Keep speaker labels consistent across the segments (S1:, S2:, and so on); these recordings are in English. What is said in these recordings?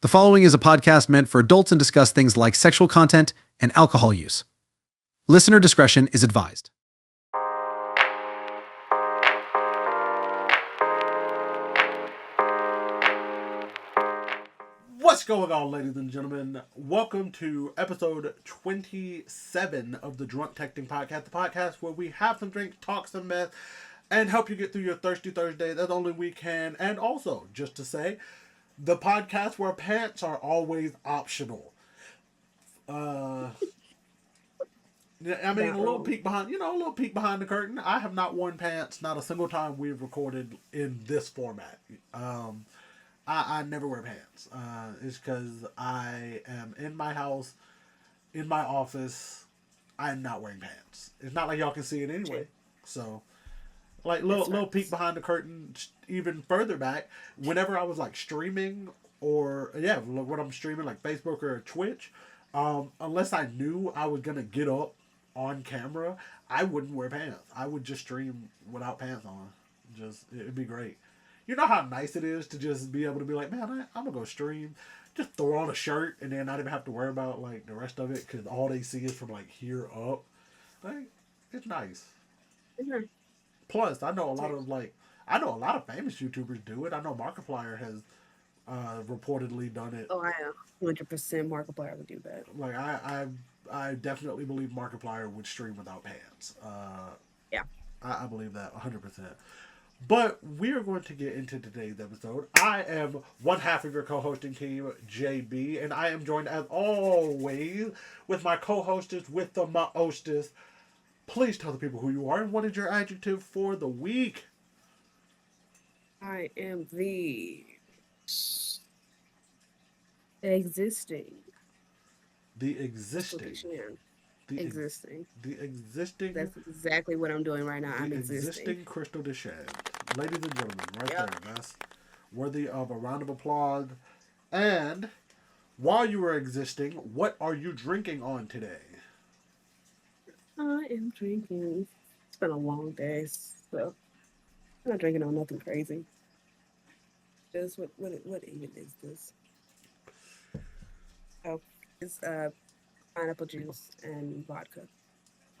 S1: The following is a podcast meant for adults and discuss things like sexual content and alcohol use. Listener discretion is advised.
S2: What's going on, ladies and gentlemen? Welcome to episode 27 of the Drunk Texting Podcast, the podcast where we have some drinks, talk some mess, and help you get through your Thirsty Thursday as only we can. And also, just to say, the podcast where pants are always optional. I mean, a little peek behind, a little peek behind the curtain. I have not worn pants, not a single time we've recorded in this format. I never wear pants. It's because I am in my house, in my office. I'm not wearing pants. It's not like y'all can see it anyway. So, like, little peek behind the curtain, even further back, whenever I was, like, streaming or, when I'm streaming, like, Facebook or Twitch, unless I knew I was going to get up on camera, I wouldn't wear pants. I would just stream without pants on. It'd be great. You know how nice it is to just be able to be like, man, I'm going to go stream. Just throw on a shirt and then not even have to worry about, like, the rest of it because all they see is from, like, here up. Like, it's nice. Mm-hmm. Plus, I know a lot of famous YouTubers do it. I know Markiplier has reportedly done it.
S3: Oh, I am 100% Markiplier would do that.
S2: Like, I definitely believe Markiplier would stream without pants.
S3: Yeah.
S2: I believe that 100%. But we are going to get into today's episode. I am one half of your co-hosting team, JB, and I am joined as always with my co-hostess, with the ma-hostess. Please tell the people who you are and what is your adjective for the week.
S3: I am the existing.
S2: The existing.
S3: The existing.
S2: The existing.
S3: That's exactly what I'm doing right now. I'm existing.
S2: Kristal Deshad. Ladies and gentlemen, right there. That's worthy of a round of applause. And while you are existing, what are you drinking on today?
S3: I am drinking. It's been a long day, so I'm not drinking on nothing crazy. Just what even is this? Oh, it's pineapple juice and vodka.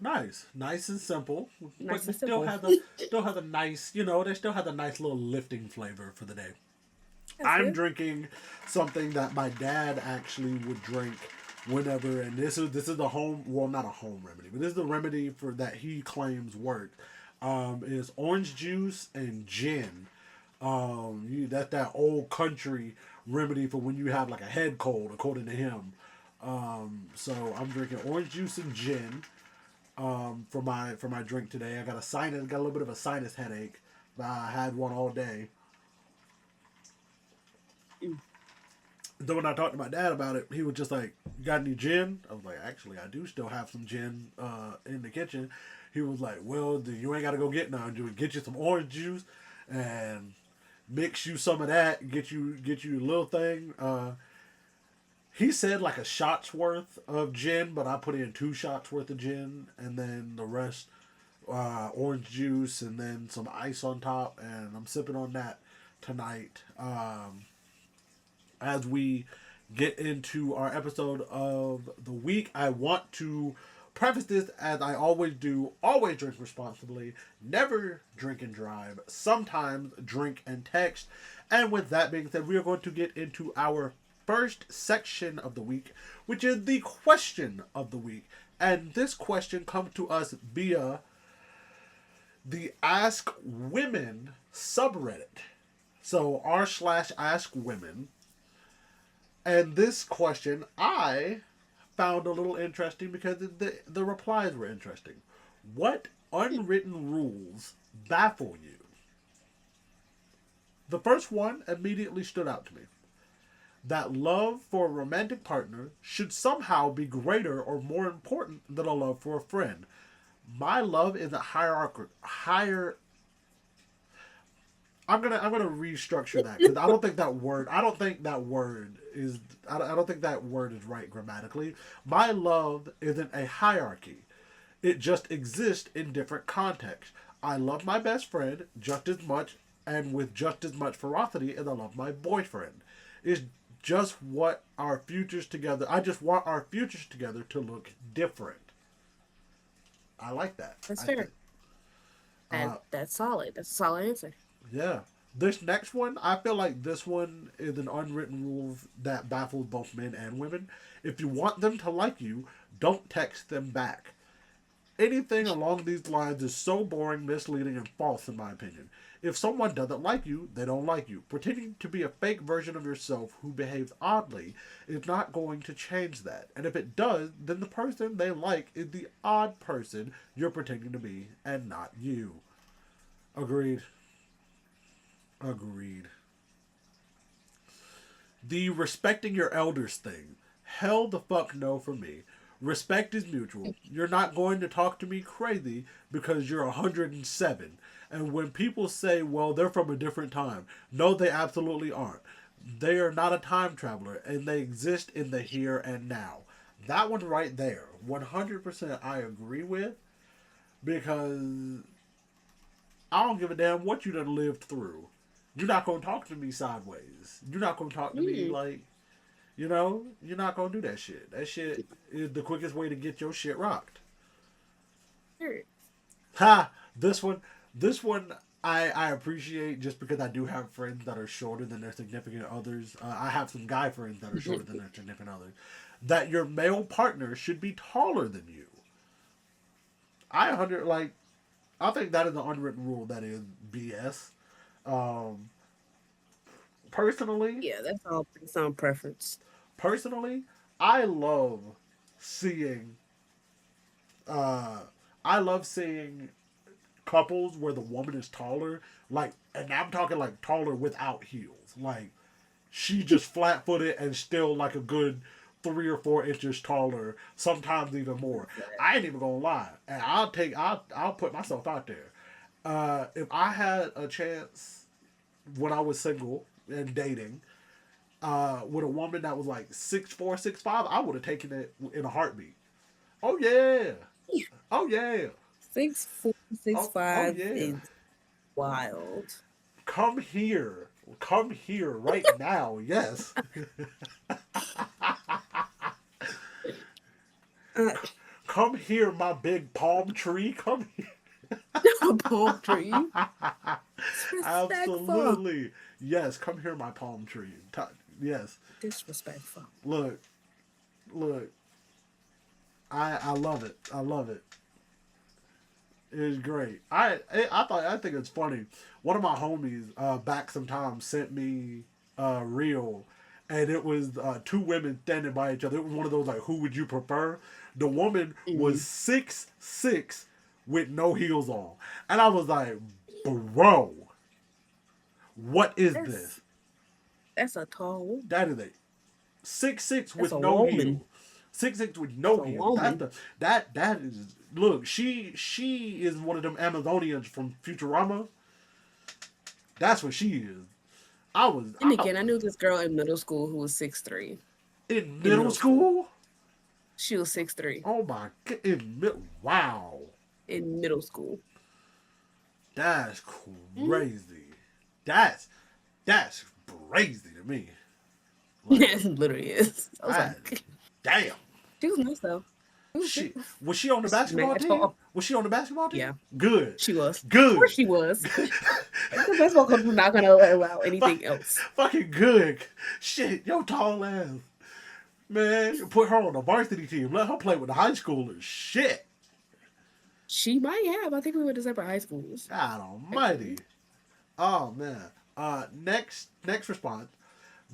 S2: Nice and simple.
S3: Nice
S2: but
S3: and
S2: still
S3: simple.
S2: have the nice, they still have the nice little lifting flavor for the day. I'm drinking something that my dad actually would drink whenever, and this is the home, well, not a home remedy, but this is the remedy for that he claims work. Is orange juice and gin. That's that old country remedy for when you have like a head cold, according to him. So I'm drinking orange juice and gin for my drink today. I got a little bit of a sinus headache. I had one all day. Then when I talked to my dad about it, he was just like, "You got any gin?" I was like, "Actually, I do still have some gin in the kitchen." He was like, "Well, you ain't got to go get none. Do get you some orange juice and mix you some of that. Get you a little thing." He said like a shot's worth of gin, but I put in 2 shots worth of gin, and then the rest orange juice, and then some ice on top, and I'm sipping on that tonight. As we get into our episode of the week, I want to preface this as I always do. Always drink responsibly. Never drink and drive. Sometimes drink and text. And with that being said, we are going to get into our first section of the week, which is the question of the week. And this question comes to us via the Ask Women subreddit. So r/Ask Women. And this question I found a little interesting because the replies were interesting. What unwritten rules baffle you? The first one immediately stood out to me. That love for a romantic partner should somehow be greater or more important than a love for a friend. My love isn't higher. I'm gonna restructure that because I don't think that word is right grammatically. My love isn't a hierarchy. It just exists in different contexts. I love my best friend just as much and with just as much ferocity as I love my boyfriend. It's just want our futures together. I just want our futures together to look different. I like that.
S3: That's
S2: I
S3: fair.
S2: think,
S3: And that's solid. That's a solid answer.
S2: yeah. This next one, I feel like this one is an unwritten rule that baffles both men and women. If you want them to like you, don't text them back. Anything along these lines is so boring, misleading, and false, in my opinion. If someone doesn't like you, they don't like you. Pretending to be a fake version of yourself who behaves oddly is not going to change that. And if it does, then the person they like is the odd person you're pretending to be and not you. Agreed. Agreed. The respecting your elders thing. Hell the fuck no for me. Respect is mutual. You're not going to talk to me crazy because you're 107. And when people say, well, they're from a different time, no, they absolutely aren't. They are not a time traveler, and they exist in the here and now. That one right there, 100% I agree with, because I don't give a damn what you done lived through. You're not going to talk to me sideways. You're not going to talk to me like, you're not going to do that shit. That shit is the quickest way to get your shit rocked.
S3: Sure.
S2: Ha! This one I appreciate just because I do have friends that are shorter than their significant others. I have some guy friends that are shorter than their significant others. That your male partner should be taller than you. I think that is an unwritten rule that is BS. Personally,
S3: Yeah, that's all based on preference.
S2: personally, I love seeing uh I love seeing couples where the woman is taller, like, and I'm talking like taller without heels. Like, she just flat footed and still like a good 3 or 4 inches taller, sometimes even more. I ain't even gonna lie. And I'll put myself out there. If I had a chance when I was single and dating, with a woman that was like 6'4", 6'5", I would have taken it in a heartbeat. Oh yeah. Oh yeah.
S3: 6'4",
S2: Oh,
S3: 6'5"
S2: yeah.
S3: is wild.
S2: Come here. Come here right now. Yes.
S3: Uh,
S2: Come here, my big palm tree. Come here.
S3: a palm tree. Disrespectful.
S2: Absolutely. Yes, come here, my palm tree. Yes.
S3: Disrespectful.
S2: Look. Look. I love it. I love it. It is great. I think it's funny. One of my homies back sometime sent me a reel, and it was two women standing by each other. It was one of those like, who would you prefer? The woman was 6'6" with no heels on, and I was like, bro, what is this?
S3: That's a tall woman.
S2: That is a 6'6" with
S3: a
S2: no
S3: woman.
S2: heels. 6'6" with no
S3: That's a
S2: heels.
S3: woman.
S2: That is, look. She is one of them Amazonians from Futurama. That's what she is.
S3: And again, I knew this girl in middle school who was 6'3".
S2: In middle school.
S3: She was 6'3".
S2: Oh my god! Wow,
S3: In middle school.
S2: that's crazy. That's crazy to me.
S3: It literally is. I was like,
S2: Damn.
S3: she was nice though.
S2: Was she on the basketball
S3: Smash
S2: team?
S3: talk.
S2: Was she on the basketball team?
S3: Yeah.
S2: Good.
S3: She was.
S2: Good.
S3: Of course she was. The basketball coach was not gonna allow anything else.
S2: Fucking good. Shit, yo tall ass. Man, put her on the varsity team. Let her play with the high schoolers. Shit.
S3: She might have. I think we went to separate high schools.
S2: God almighty. Oh man. Next response.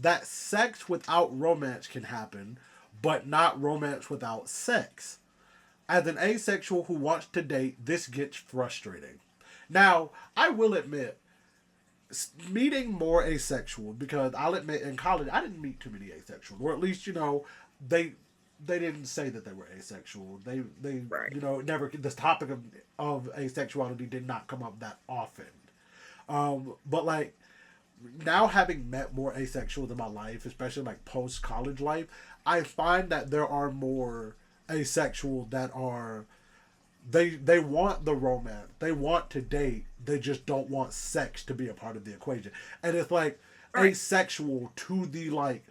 S2: That sex without romance can happen, but not romance without sex. As an asexual who wants to date, this gets frustrating. Now, I will admit, meeting more asexual, because I'll admit in college I didn't meet too many asexuals, or at least they didn't say that they were asexual. They
S3: Right.
S2: never, this topic of asexuality did not come up that often. But like now, having met more asexuals in my life, especially like post college life, I find that there are more asexual that are they want the romance, they want to date, they just don't want sex to be a part of the equation. And it's like
S3: Right.
S2: asexual to the like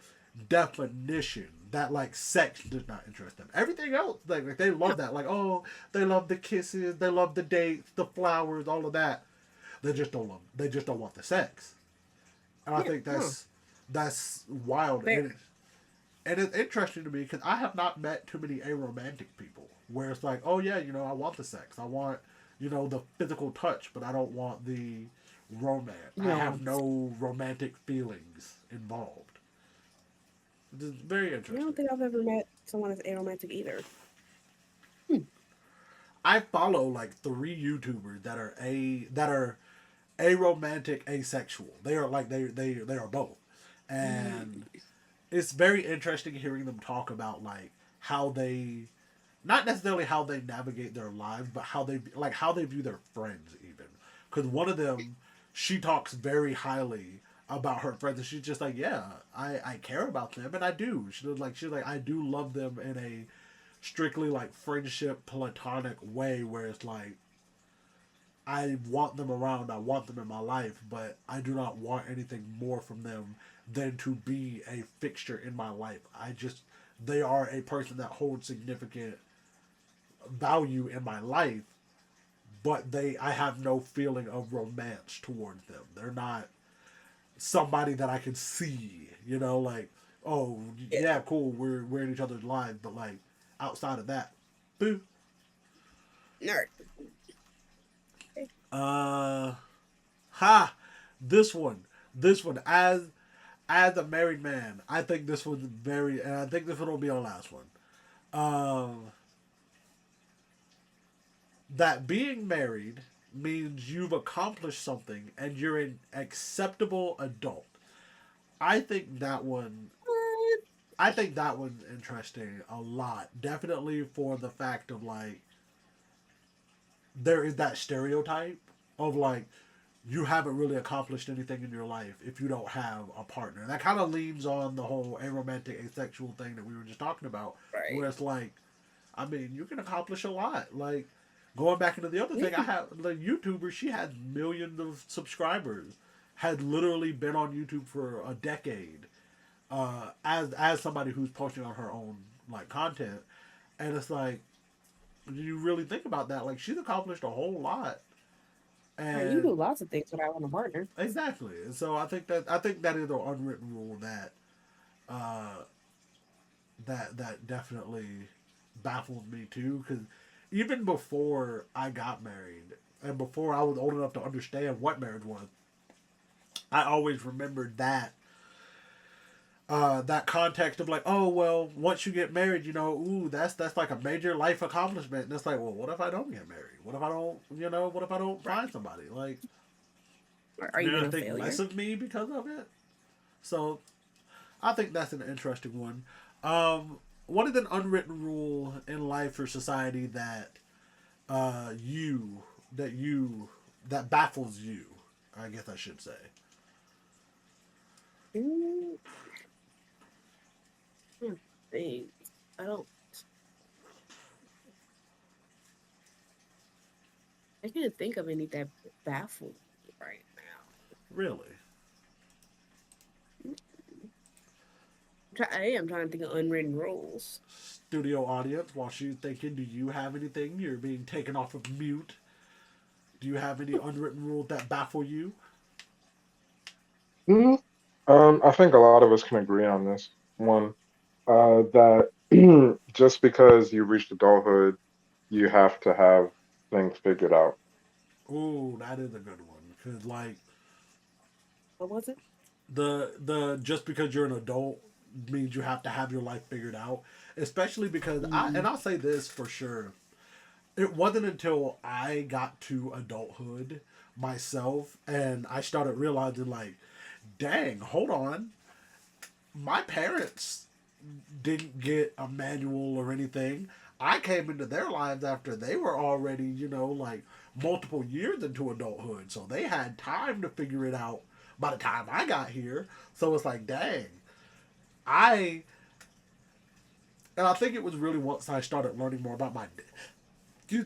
S2: definition that like sex does not interest them. Everything else, like they love that. Like, oh, they love the kisses, they love the dates, the flowers, all of that. They just don't love. They just don't want the sex. And I
S3: Yeah,
S2: think
S3: no,
S2: that's wild.
S3: fair.
S2: And it's interesting to me because I have not met too many aromantic people where it's like, oh yeah, I want the sex, I want the physical touch, but I don't want the romance. I
S3: No,
S2: have no romantic feelings involved. It's very
S3: I don't
S2: interesting.
S3: think I've ever met someone that's aromantic either. Hmm.
S2: I follow like three YouTubers that are aromantic, asexual. They are like they are both, and
S3: Mm.
S2: it's very interesting hearing them talk about like how they not necessarily how they navigate their lives, but how they view their friends even. Because one of them, she talks very highly about her friends, and she's just like, yeah, I care about them, and I do. She's like I do love them in a strictly like friendship platonic way, where it's like I want them around, I want them in my life, but I do not want anything more from them than to be a fixture in my life. They are a person that holds significant value in my life, but I have no feeling of romance towards them. They're not somebody that I can see, like, oh
S3: Yeah,
S2: yeah, cool, we're in each other's lives, but like outside of that, boo.
S3: nerd. Okay.
S2: Uh ha this one. This one as a married man, I think this one's very and I think this one will be our last one. Um that being married means you've accomplished something and you're an acceptable adult. I think that one I think that one's interesting a lot. Definitely for the fact of like there is that stereotype of like you haven't really accomplished anything in your life if you don't have a partner. That kind of leans on the whole aromantic asexual thing that we were just talking about,
S3: Right.
S2: where it's like, I mean, you can accomplish a lot. Like going back into the other thing, I
S3: Yeah.
S2: have the YouTuber. She had millions of subscribers, had literally been on YouTube for a decade. As somebody who's posting on her own like content, and it's like you really think about that, like she's accomplished a whole lot,
S3: Right. You do
S2: and
S3: lots of things without having a partner.
S2: exactly. And so I think that is an unwritten rule uh, that definitely baffles me too. Because even before I got married and before I was old enough to understand what marriage was, I always remembered that context of like, oh well, once you get married, ooh, that's like a major life accomplishment. And it's like, well, what if I don't get married? What if I don't, what if I don't find
S3: Right.
S2: somebody? Like,
S3: Are
S2: you're
S3: you
S2: gonna
S3: then a
S2: think less
S3: failure?
S2: of me because of it? So I think that's an interesting one. What is an unwritten rule in life or society that you that you that baffles you? I guess I should say.
S3: Mm, hmm, things. I don't. I can't think of any that baffle me right
S2: Really,
S3: now. I am trying to think of unwritten rules.
S2: studio audience, while she's thinking, do you have anything? You're being taken off of mute. Do you have any unwritten rules that baffle you?
S4: Mhm. I think a lot of us can agree on this one, that just because you reached adulthood, you have to have things figured out.
S2: Ooh, that is a good one. Cause like
S3: What was it?
S2: the just because you're an adult means you have to have your life figured out. Especially because
S3: Mm,
S2: I'll say this for sure. It wasn't until I got to adulthood myself and I started realizing like, dang, hold on. My parents didn't get a manual or anything. I came into their lives after they were already, like multiple years into adulthood. So they had time to figure it out by the time I got here. So it's like, dang, I, and I think it was really once I started learning more about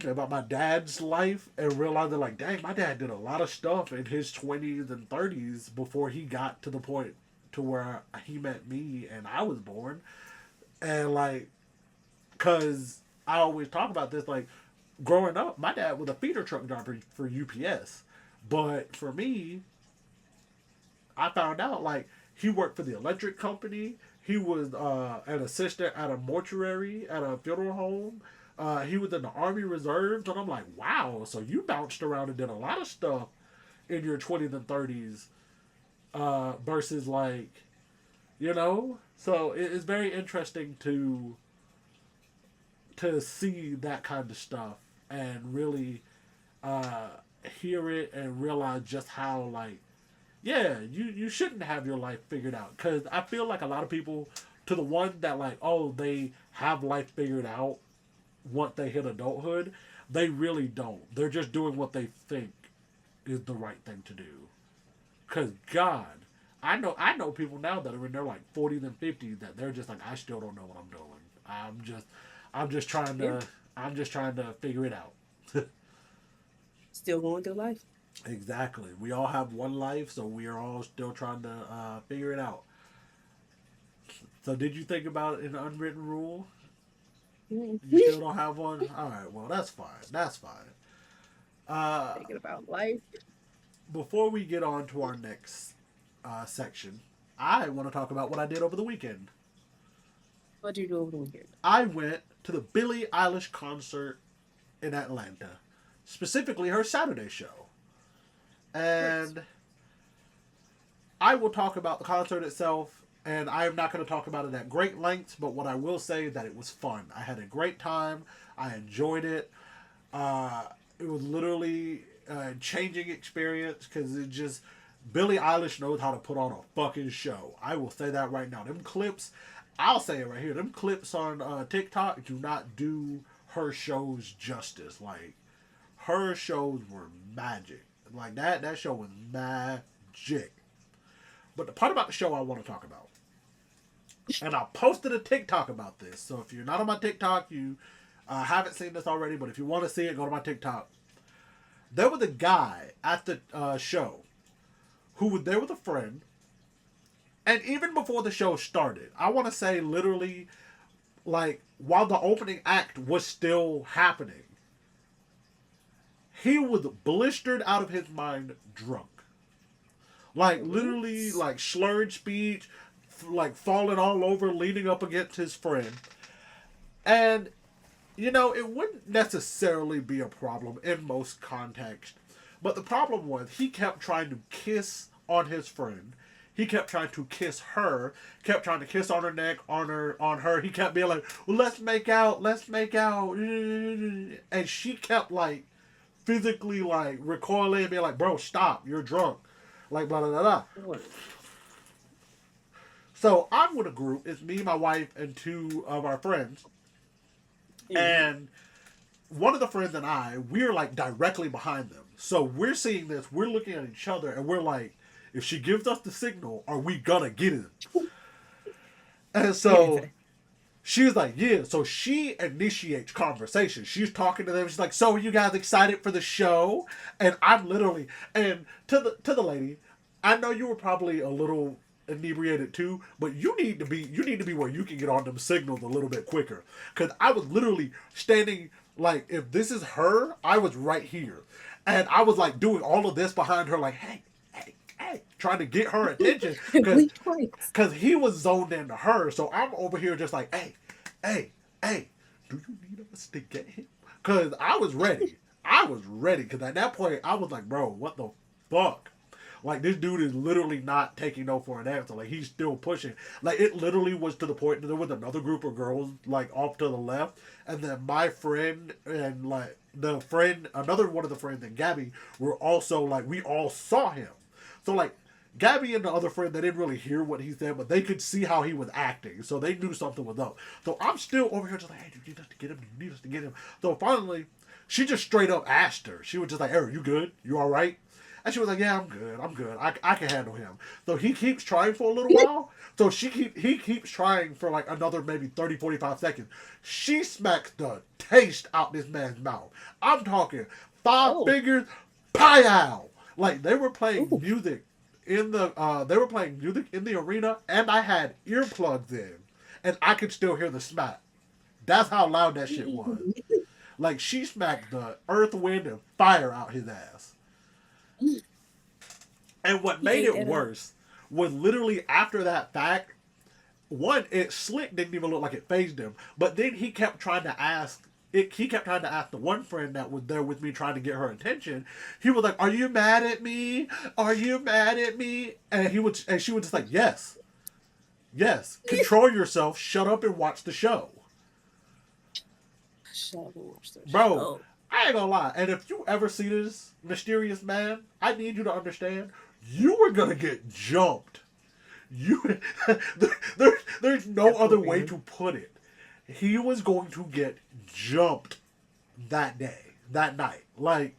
S2: about my dad's life and realizing like, dang, my dad did a lot of stuff in his 20s and 30s before he got to the point to where he met me and I was born. And like, cause I always talk about this, like growing up, my dad was a feeder truck driver for UPS. But for me, I found out like he worked for the electric company. He was an assistant at a mortuary at a funeral home. He was in the Army Reserves, and I'm like, wow. So you bounced around and did a lot of stuff in your 20s and 30s, versus like, you know. So it's very interesting to see that kind of stuff and really uh, hear it and realize just how like yeah, you shouldn't have your life figured out. Because I feel like a lot of people, to the one that like, oh, they have life figured out once they hit adulthood, they really don't. They're just doing what they think is the right thing to do. Because God, I know people now that are in their like 40s and 50s that they're just like, I still don't know what I'm doing. I'm just trying to I'm just trying to figure it out.
S3: Still going through life.
S2: Exactly. We all have one life, so we are all still trying to figure it out. So, did you think about an unwritten rule? You still don't have one? All right, well, that's fine. That's fine.
S3: Thinking about life.
S2: Before we get on to our next section, I want to talk about what I did over the weekend.
S3: What did you do over the weekend?
S2: I went to the Billie Eilish concert in Atlanta, specifically her Saturday show. And I will talk about the concert itself, and I am not going to talk about it at great lengths, but what I will say is that it was fun. I had a great time. I enjoyed it. It was literally a changing experience because it just, Billie Eilish knows how to put on a fucking show. I will say that right now. Them clips, I'll say it right here. Them clips on TikTok do not do her shows justice. Like, her shows were magic. Like that show was magic. But the part about the show I want to talk about, and I posted a TikTok about this. So if you're not on my TikTok, you haven't seen this already. But if you want to see it, go to my TikTok. There was a guy at the show who was there with a friend, and even before the show started, I want to say literally, like while the opening act was still happening, he was blistered out of his mind drunk. Like, literally, like, slurred speech, like, falling all over, leaning up against his friend. And, you know, it wouldn't necessarily be a problem in most contexts. But the problem was, he kept trying to kiss on his friend. He kept trying to kiss her, kept trying to kiss on her neck, on her. He kept being like, well, let's make out. And she kept, like, physically like recoiling and being like, bro, stop, you're drunk. Like blah blah blah blah. So I'm with a group, it's me, my wife, and two of our friends. And one of the friends and we're like directly behind them. So we're seeing this, we're looking at each other, and we're like, if she gives us the signal, are we gonna get it? And so she was like, yeah. So she initiates conversation. She's talking to them. She's like, so are you guys excited for the show? And I'm literally, and to the lady, I know you were probably a little inebriated too, but you need to be where you can get on them signals a little bit quicker. Cause I was literally standing, like, if this is her, I was right here. And I was like doing all of this behind her, like, hey, trying to get her attention because he was zoned into her. So I'm over here just like, hey, do you need us to get him? Because I was ready. Because at that point, I was like, bro, what the fuck? Like, this dude is literally not taking no for an answer. Like, he's still pushing. Like, it literally was to the point that there was another group of girls, like, off to the left. And then my friend and, like, another one of the friends and Gabby were also, like, we all saw him. So, like, Gabby and the other friend, they didn't really hear what he said, but they could see how he was acting. So they knew something was up. So I'm still over here just like, hey, do you need us to get him? Do you need us to get him? So finally, she just straight up asked her. She was just like, Eric, you good? You all right? And she was like, yeah, I'm good. I can handle him. So he keeps trying for a little while. So he keeps trying for like another maybe 30, 45 seconds. She smacks the taste out this man's mouth. I'm talking five fingers, pow! Like, they were playing music in the they were playing music in the arena, and I had earplugs in, and I could still hear the smack. That's how loud that shit was. Like she smacked the earth, wind, and fire out his ass. And what
S3: He
S2: made
S3: ate
S2: it
S3: that up.
S2: worse was literally after that fact, one, it slick didn't even look like it phased him. But then he kept trying to ask he kept trying to ask the one friend that was there with me trying to get her attention. He was like, "Are you mad at me? Are you mad at me?" And she was just like, "Yes. Yes. Control yourself, shut up and watch the show."
S3: Shut up and watch the
S2: Bro,
S3: show.
S2: I ain't gonna lie. And if you ever see this mysterious man, I need you to understand, you were gonna get jumped. You, there's no other way to put it. He was going to get jumped that day, that night. Like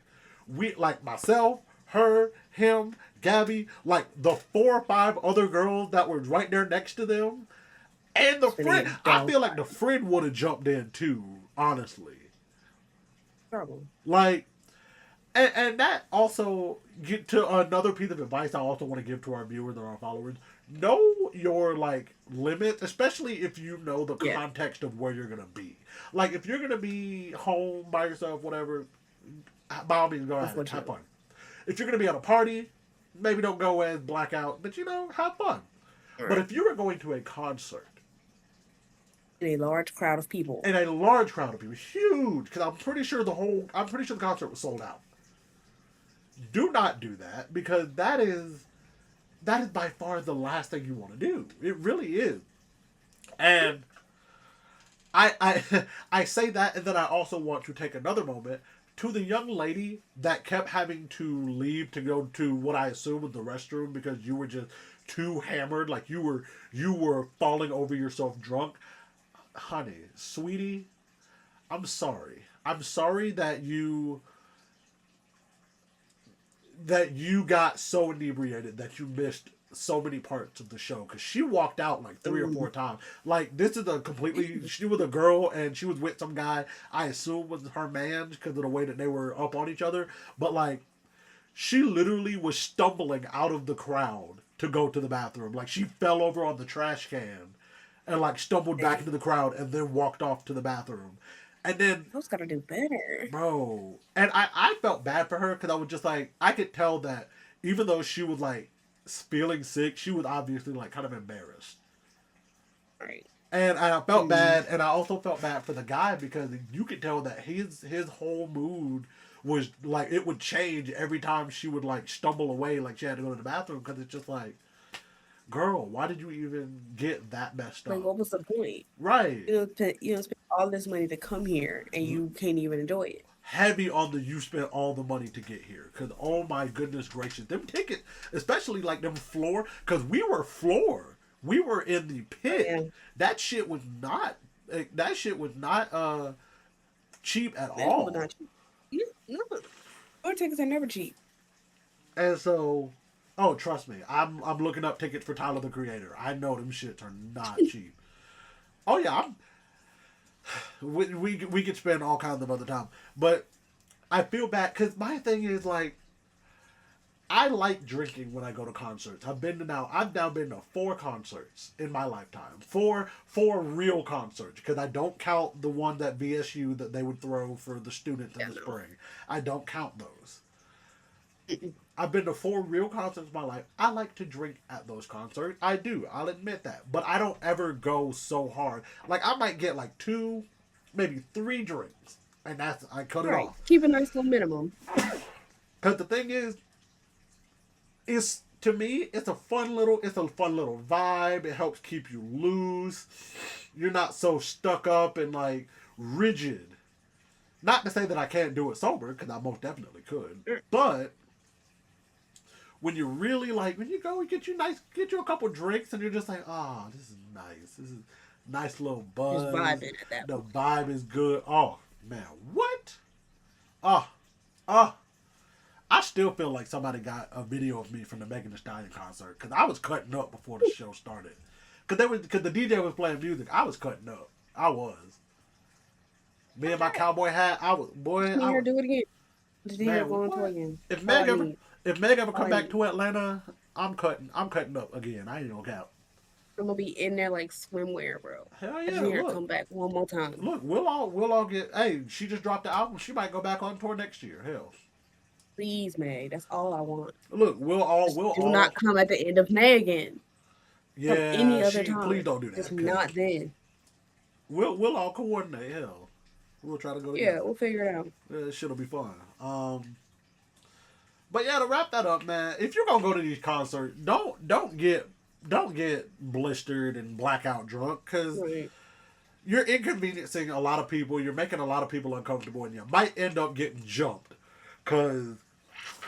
S2: myself, her, him, Gabby, like the 4 or 5 other girls that were right there next to them, and the
S3: Spinning
S2: friend.
S3: a
S2: I
S3: dog
S2: feel like the friend would have jumped in too. Honestly,
S3: trouble.
S2: like, and that also get to another piece of advice I also want to give to our viewers and our followers. Know your like limits, especially if you know the
S3: Yeah.
S2: context of where you're gonna be. Like if you're gonna be home by yourself, whatever, by all means go
S3: That's
S2: ahead,
S3: what
S2: have
S3: you-
S2: fun. If you're gonna be at a party, maybe don't go as blackout, but have fun. But
S3: Right.
S2: if you are going to a concert
S3: In a large crowd of people.
S2: and a large crowd of people, huge, because I'm pretty sure the concert was sold out. Do not do that because that is by far the last thing you want to do. It really is. And I I say that, and then I also want to take another moment to the young lady that kept having to leave to go to what I assume was the restroom because you were just too hammered, like you were falling over yourself drunk. Honey, sweetie, I'm sorry. I'm sorry that you got so inebriated that you missed so many parts of the show because she walked out like 3 or 4 times. Like this is a completely. She was a girl and she was with some guy. I assume was her man because of the way that they were up on each other. But like, she literally was stumbling out of the crowd to go to the bathroom. Like she fell over on the trash can and like stumbled back into the crowd and then walked off to the bathroom. And then
S3: Those gotta do better.
S2: bro. And I felt bad for her because I was just like, I could tell that even though she was like feeling sick, she was obviously like kind of embarrassed.
S3: Right.
S2: And I felt bad, and I also felt bad for the guy because you could tell that his whole mood was like it would change every time she would like stumble away, like she had to go to the bathroom because it's just like, girl, why did you even get that messed
S3: Like,
S2: up?
S3: what was the point?
S2: Right.
S3: You know, spend all this money to come here and you can't even enjoy it.
S2: Heavy on the you spent all the money to get here because oh my goodness gracious, them tickets, especially like them floor, because we were in the pit.
S3: Yeah.
S2: That shit was not cheap at
S3: That
S2: all.
S3: was not cheap. No, our tickets are never cheap.
S2: And so, oh trust me, I'm looking up tickets for Tyler the Creator. I know them shits are not cheap. Oh yeah, we could spend all kinds of other time, but I feel bad because my thing is like I like drinking when I go to concerts. I've now been to 4 concerts in my lifetime. Four real concerts because I don't count the one that VSU that they would throw for the students in the spring. I don't count those. I've been to 4 real concerts in my life. I like to drink at those concerts. I do. I'll admit that. But I don't ever go so hard. Like I might get like 2, maybe 3 drinks, and I cut it off.
S3: Keep a nice little minimum.
S2: Because the thing is, to me, it's a fun little vibe. It helps keep you loose. You're not so stuck up and like rigid. Not to say that I can't do it sober, because I most definitely could. But when you really like, when you go and get you a couple drinks, and you're just like, oh, this is nice. This is nice little buzz.
S3: Just vibing at that
S2: The
S3: point.
S2: vibe is good. Oh man, what? I still feel like somebody got a video of me from the Megan Thee Stallion concert because I was cutting up before the show started. Because the DJ was playing music, I was cutting up. I was. Me and my cowboy hat. I was
S3: Can you do it again? Just hear
S2: man,
S3: going
S2: what?
S3: to again.
S2: If
S3: All I
S2: Meg
S3: need.
S2: ever come back to Atlanta, I'm cutting up again. I ain't no cap.
S3: I'm gonna be in there like swimwear, bro.
S2: Hell
S3: I just
S2: yeah,
S3: need her to come
S2: look.
S3: back one more time.
S2: Look, we'll all get. Hey, she just dropped the album. She might go back on tour next year. Hell,
S3: Please, May. That's all I want.
S2: look,
S3: Just
S2: we'll
S3: do not
S2: all.
S3: come at the end of May again. Come any
S2: Yeah,
S3: other
S2: she.
S3: time.
S2: Please don't do that,
S3: Just
S2: cause
S3: not then.
S2: we'll all coordinate. Hell, we'll try to go
S3: Yeah,
S2: together.
S3: we'll figure it out.
S2: Yeah, shit'll be fun. But yeah, to wrap that up, man. If you're gonna go to these concerts, don't get blistered and blackout drunk, cause
S3: Right.
S2: you're inconveniencing a lot of people. You're making a lot of people uncomfortable, and you might end up getting jumped, cause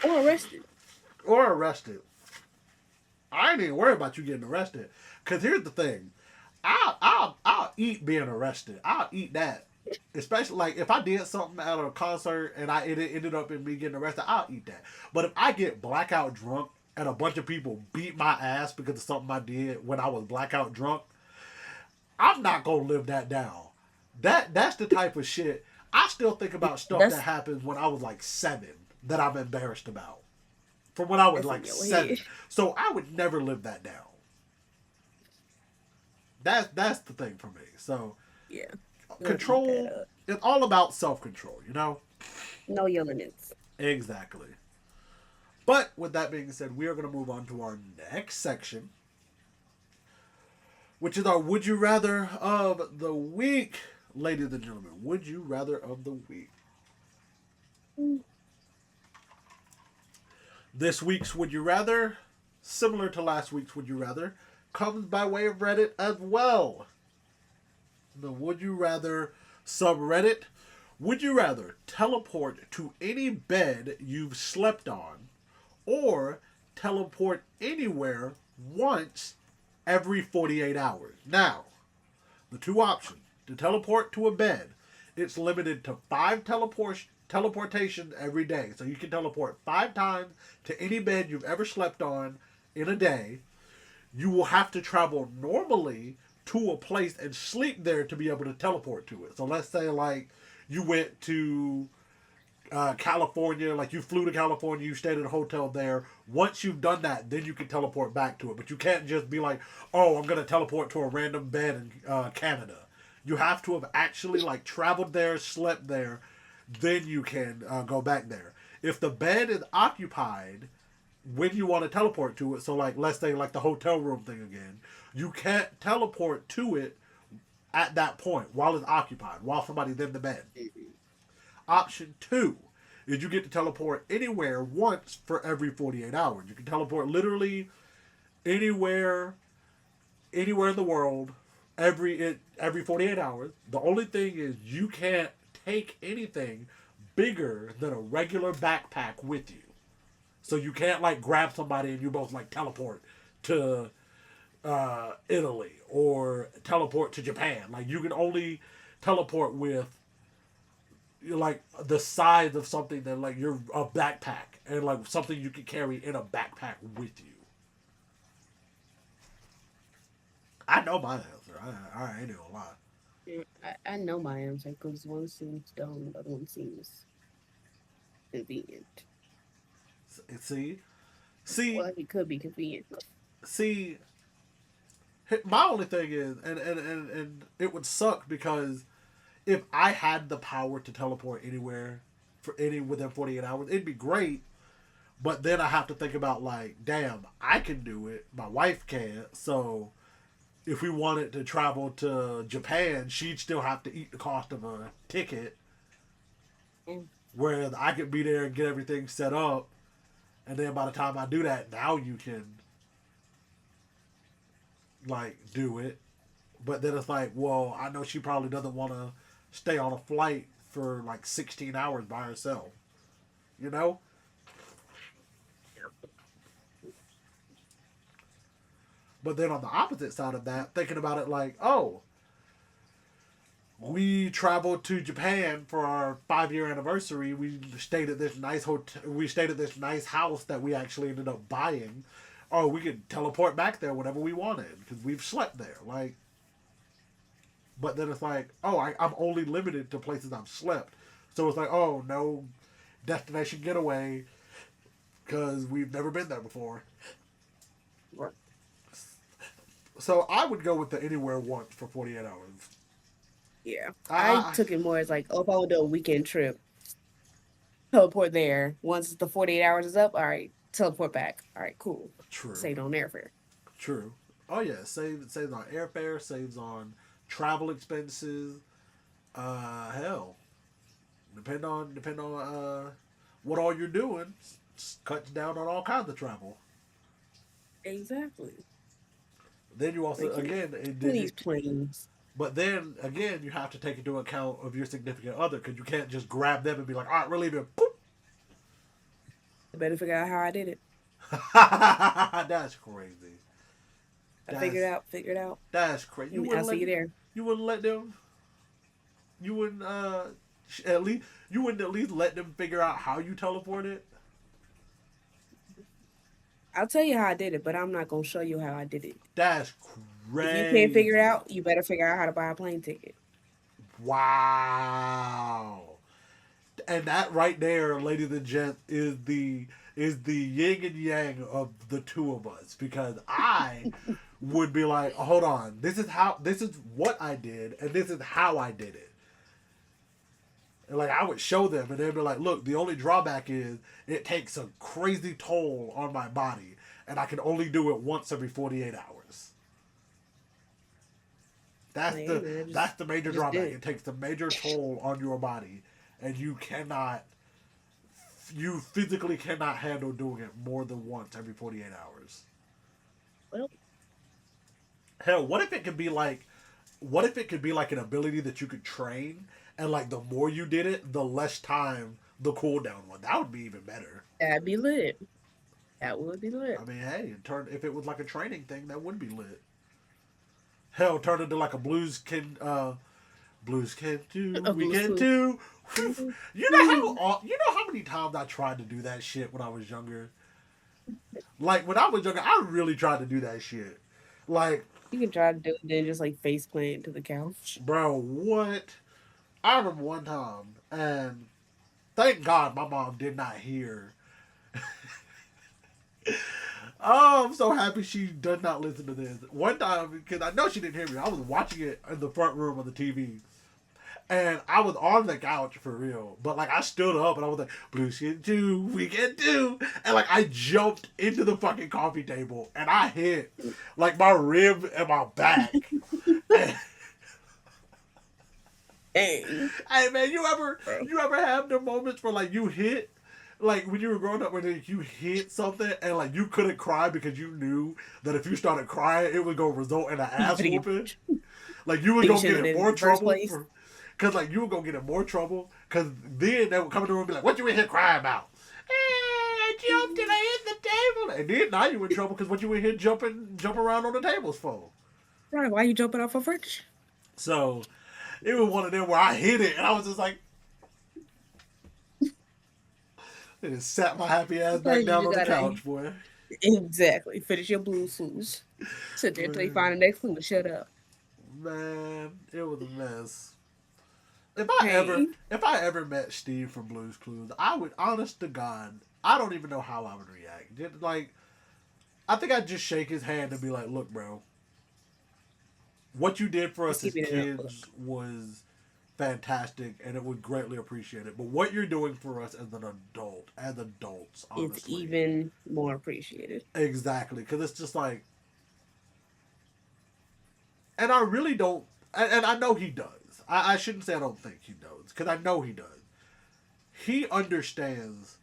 S3: Or arrested.
S2: or arrested. I ain't even worried about you getting arrested. Cause here's the thing, I'll eat being arrested. I'll eat that. Especially like if I did something at a concert and it ended up in me getting arrested, I'll eat that. But if I get blackout drunk and a bunch of people beat my ass because of something I did when I was blackout drunk, I'm not gonna live that down. That's the type of shit. I still think about stuff
S3: That's
S2: that happened when I was like 7 that I'm embarrassed about. From when I was
S3: that's in
S2: like
S3: your
S2: 7.
S3: head.
S2: So I would never live that down. That's the thing for me. So
S3: Yeah. Gotta keep
S2: control,
S3: that up.
S2: it's all about self control, you know?
S3: No yelling it.
S2: Exactly. But with that being said, we are going to move on to our next section, which is our Would You Rather of the Week. Ladies and gentlemen, Would You Rather of the Week. This week's Would You Rather, similar to last week's Would You Rather, comes by way of Reddit as well. The Would You Rather subreddit. Would you rather teleport to any bed you've slept on or teleport anywhere once every 48 hours? Now, the two options. To teleport to a bed, it's limited to 5 teleportations every day. So you can teleport 5 times to any bed you've ever slept on in a day. You will have to travel normally to a place and sleep there to be able to teleport to it. So let's say like you went to California, like you flew to California, you stayed at a hotel there. Once you've done that, then you can teleport back to it. But you can't just be like, oh, I'm going to teleport to a random bed in Canada. You have to have actually like traveled there, slept there, then you can go back there. If the bed is occupied when you want to teleport to it, so like let's say like the hotel room thing again, you can't teleport to it at that point while it's occupied, while somebody's in the bed. Option 2 is you get to teleport anywhere once for every 48 hours. You can teleport literally anywhere in the world every 48 hours. The only thing is you can't take anything bigger than a regular backpack with you. So you can't like grab somebody and you both like teleport to Italy or teleport to Japan. Like you can only teleport with like the size of something that like you're a backpack and like something you can carry in a backpack with you. I know my answer. I ain't gonna lie.
S3: Yeah, I know my answer because one seems dumb, the other one seems convenient.
S2: See,
S3: Well, it could be convenient.
S2: see. My only thing is, and it would suck because if I had the power to teleport anywhere for any within 48 hours, it'd be great. But then I have to think about like, damn, I can do it. My wife can't. So if we wanted to travel to Japan, she'd still have to eat the cost of a ticket.
S3: Mm.
S2: Whereas I could be there and get everything set up, and then by the time I do that, now you can like do it. But then it's like, well, I know she probably doesn't want to stay on a flight for like 16 hours by herself. You know? But then on the opposite side of that, thinking about it like, oh, we traveled to Japan for our 5-year anniversary. We stayed at this nice hotel. We stayed at this nice house that we actually ended up buying. Oh, we could teleport back there whenever we wanted because we've slept there. Like, but then it's like, oh, I'm only limited to places I've slept. So it's like, oh, no destination getaway because we've never been there before.
S3: Right.
S2: So I would go with the anywhere once for 48 hours.
S3: Yeah. I
S2: I
S3: took it more as like, oh, if I would do a weekend trip, teleport there. Once the 48 hours is up, all right, teleport back. All right, cool.
S2: true,
S3: Saved on airfare.
S2: true. Oh yeah, saves on airfare, saves on travel expenses. Hell, depend on what all you're doing, cuts down on all kinds of travel.
S3: Exactly.
S2: Then you also
S3: Making it
S2: again, it, then
S3: these
S2: you,
S3: planes.
S2: but then again, you have to take into account of your significant other because you can't just grab them and be like, all right, we're leaving. Boop.
S3: I better figure out how I did it.
S2: That's crazy.
S3: I figured
S2: That's
S3: out, figured out.
S2: that's crazy.
S3: And I'll see you there.
S2: You wouldn't let them. You wouldn't at least you wouldn't at least let them figure out how you teleported.
S3: I'll tell you how I did it, but I'm not gonna show you how I did it.
S2: That's
S3: If you can't figure it
S2: crazy.
S3: out, you better figure out how to buy a plane ticket.
S2: Wow. And that right there, ladies and gents, is the yin and yang of the two of us because I would be like, hold on, this is what I did and this is how I did it. And like I would show them and they'd be like, look, the only drawback is it takes a crazy toll on my body and I can only do it once every 48 hours. That's
S3: Like, hey
S2: the
S3: man,
S2: that's the major
S3: just did
S2: drawback.
S3: it.
S2: It takes a major toll on your body and you physically cannot handle doing it more than once every 48 hours.
S3: Well,
S2: Hell, what if it could be like an ability that you could train and like the more you did it, the less time the cooldown one. That would be even better.
S3: that'd be lit. That would be
S2: I
S3: lit.
S2: mean, hey, if it was like a training thing, that would be lit. Hell, turn into like a blues can do,
S3: A
S2: we
S3: blues
S2: can
S3: clues.
S2: do. You know how many times I tried to do that shit when I was younger. Like when I was younger, I really tried to do that shit. Like,
S3: You can try to do it, then just like face plant to the couch.
S2: bro, what? I remember one time, and thank God my mom did not hear. Oh, I'm so happy she does not listen to this. One time, because I know she didn't hear me, I was watching it in the front room of the TV. And I was on the couch for real. But like I stood up and I was like, Blue Skin 2, we can do. And like I jumped into the fucking coffee table and I hit like my rib and my back. And,
S3: Dang,
S2: hey man,
S3: bro.
S2: you ever have the moments where like you hit like when you were growing up, when like, you hit something and like you couldn't cry because you knew that if you started crying, it was gonna result in an ass
S3: But you,
S2: whooping. Like you were
S3: you
S2: gonna
S3: should
S2: get
S3: have
S2: in
S3: did it
S2: more
S3: in the first
S2: trouble
S3: place.
S2: for, cause like you were gonna get in more trouble. Cause then they would come in the room and be like, "What you in here crying about?" Hey, I jumped and I hit the table. And then now you in trouble because what you in here jump around on the tables for.
S3: Right, why you jumping off a fridge?
S2: So it was one of them where I hit it and I was just like, and just sat my happy ass back
S3: Sometimes you
S2: down
S3: just
S2: on the
S3: gotta
S2: couch, boy.
S3: exactly finish your blues clues. Sit there until you
S2: Man,
S3: find the next clue to shut up.
S2: man, it was a mess.
S3: Hey,
S2: If I ever met Steve from Blues Clues, I would, honest to God, I don't even know how I would react. Like, I think I'd just shake his hand and be like, "Look, bro, what you did for
S3: just
S2: us as
S3: keep it in a
S2: kids
S3: notebook.
S2: was fantastic, and it would greatly appreciate it. But what you're doing for us as an adult, as adults,
S3: It's
S2: honestly,
S3: even more appreciated.
S2: exactly, because it's just like, and I really don't, and I know he does. I shouldn't say I don't think he does, because I know he does. He understands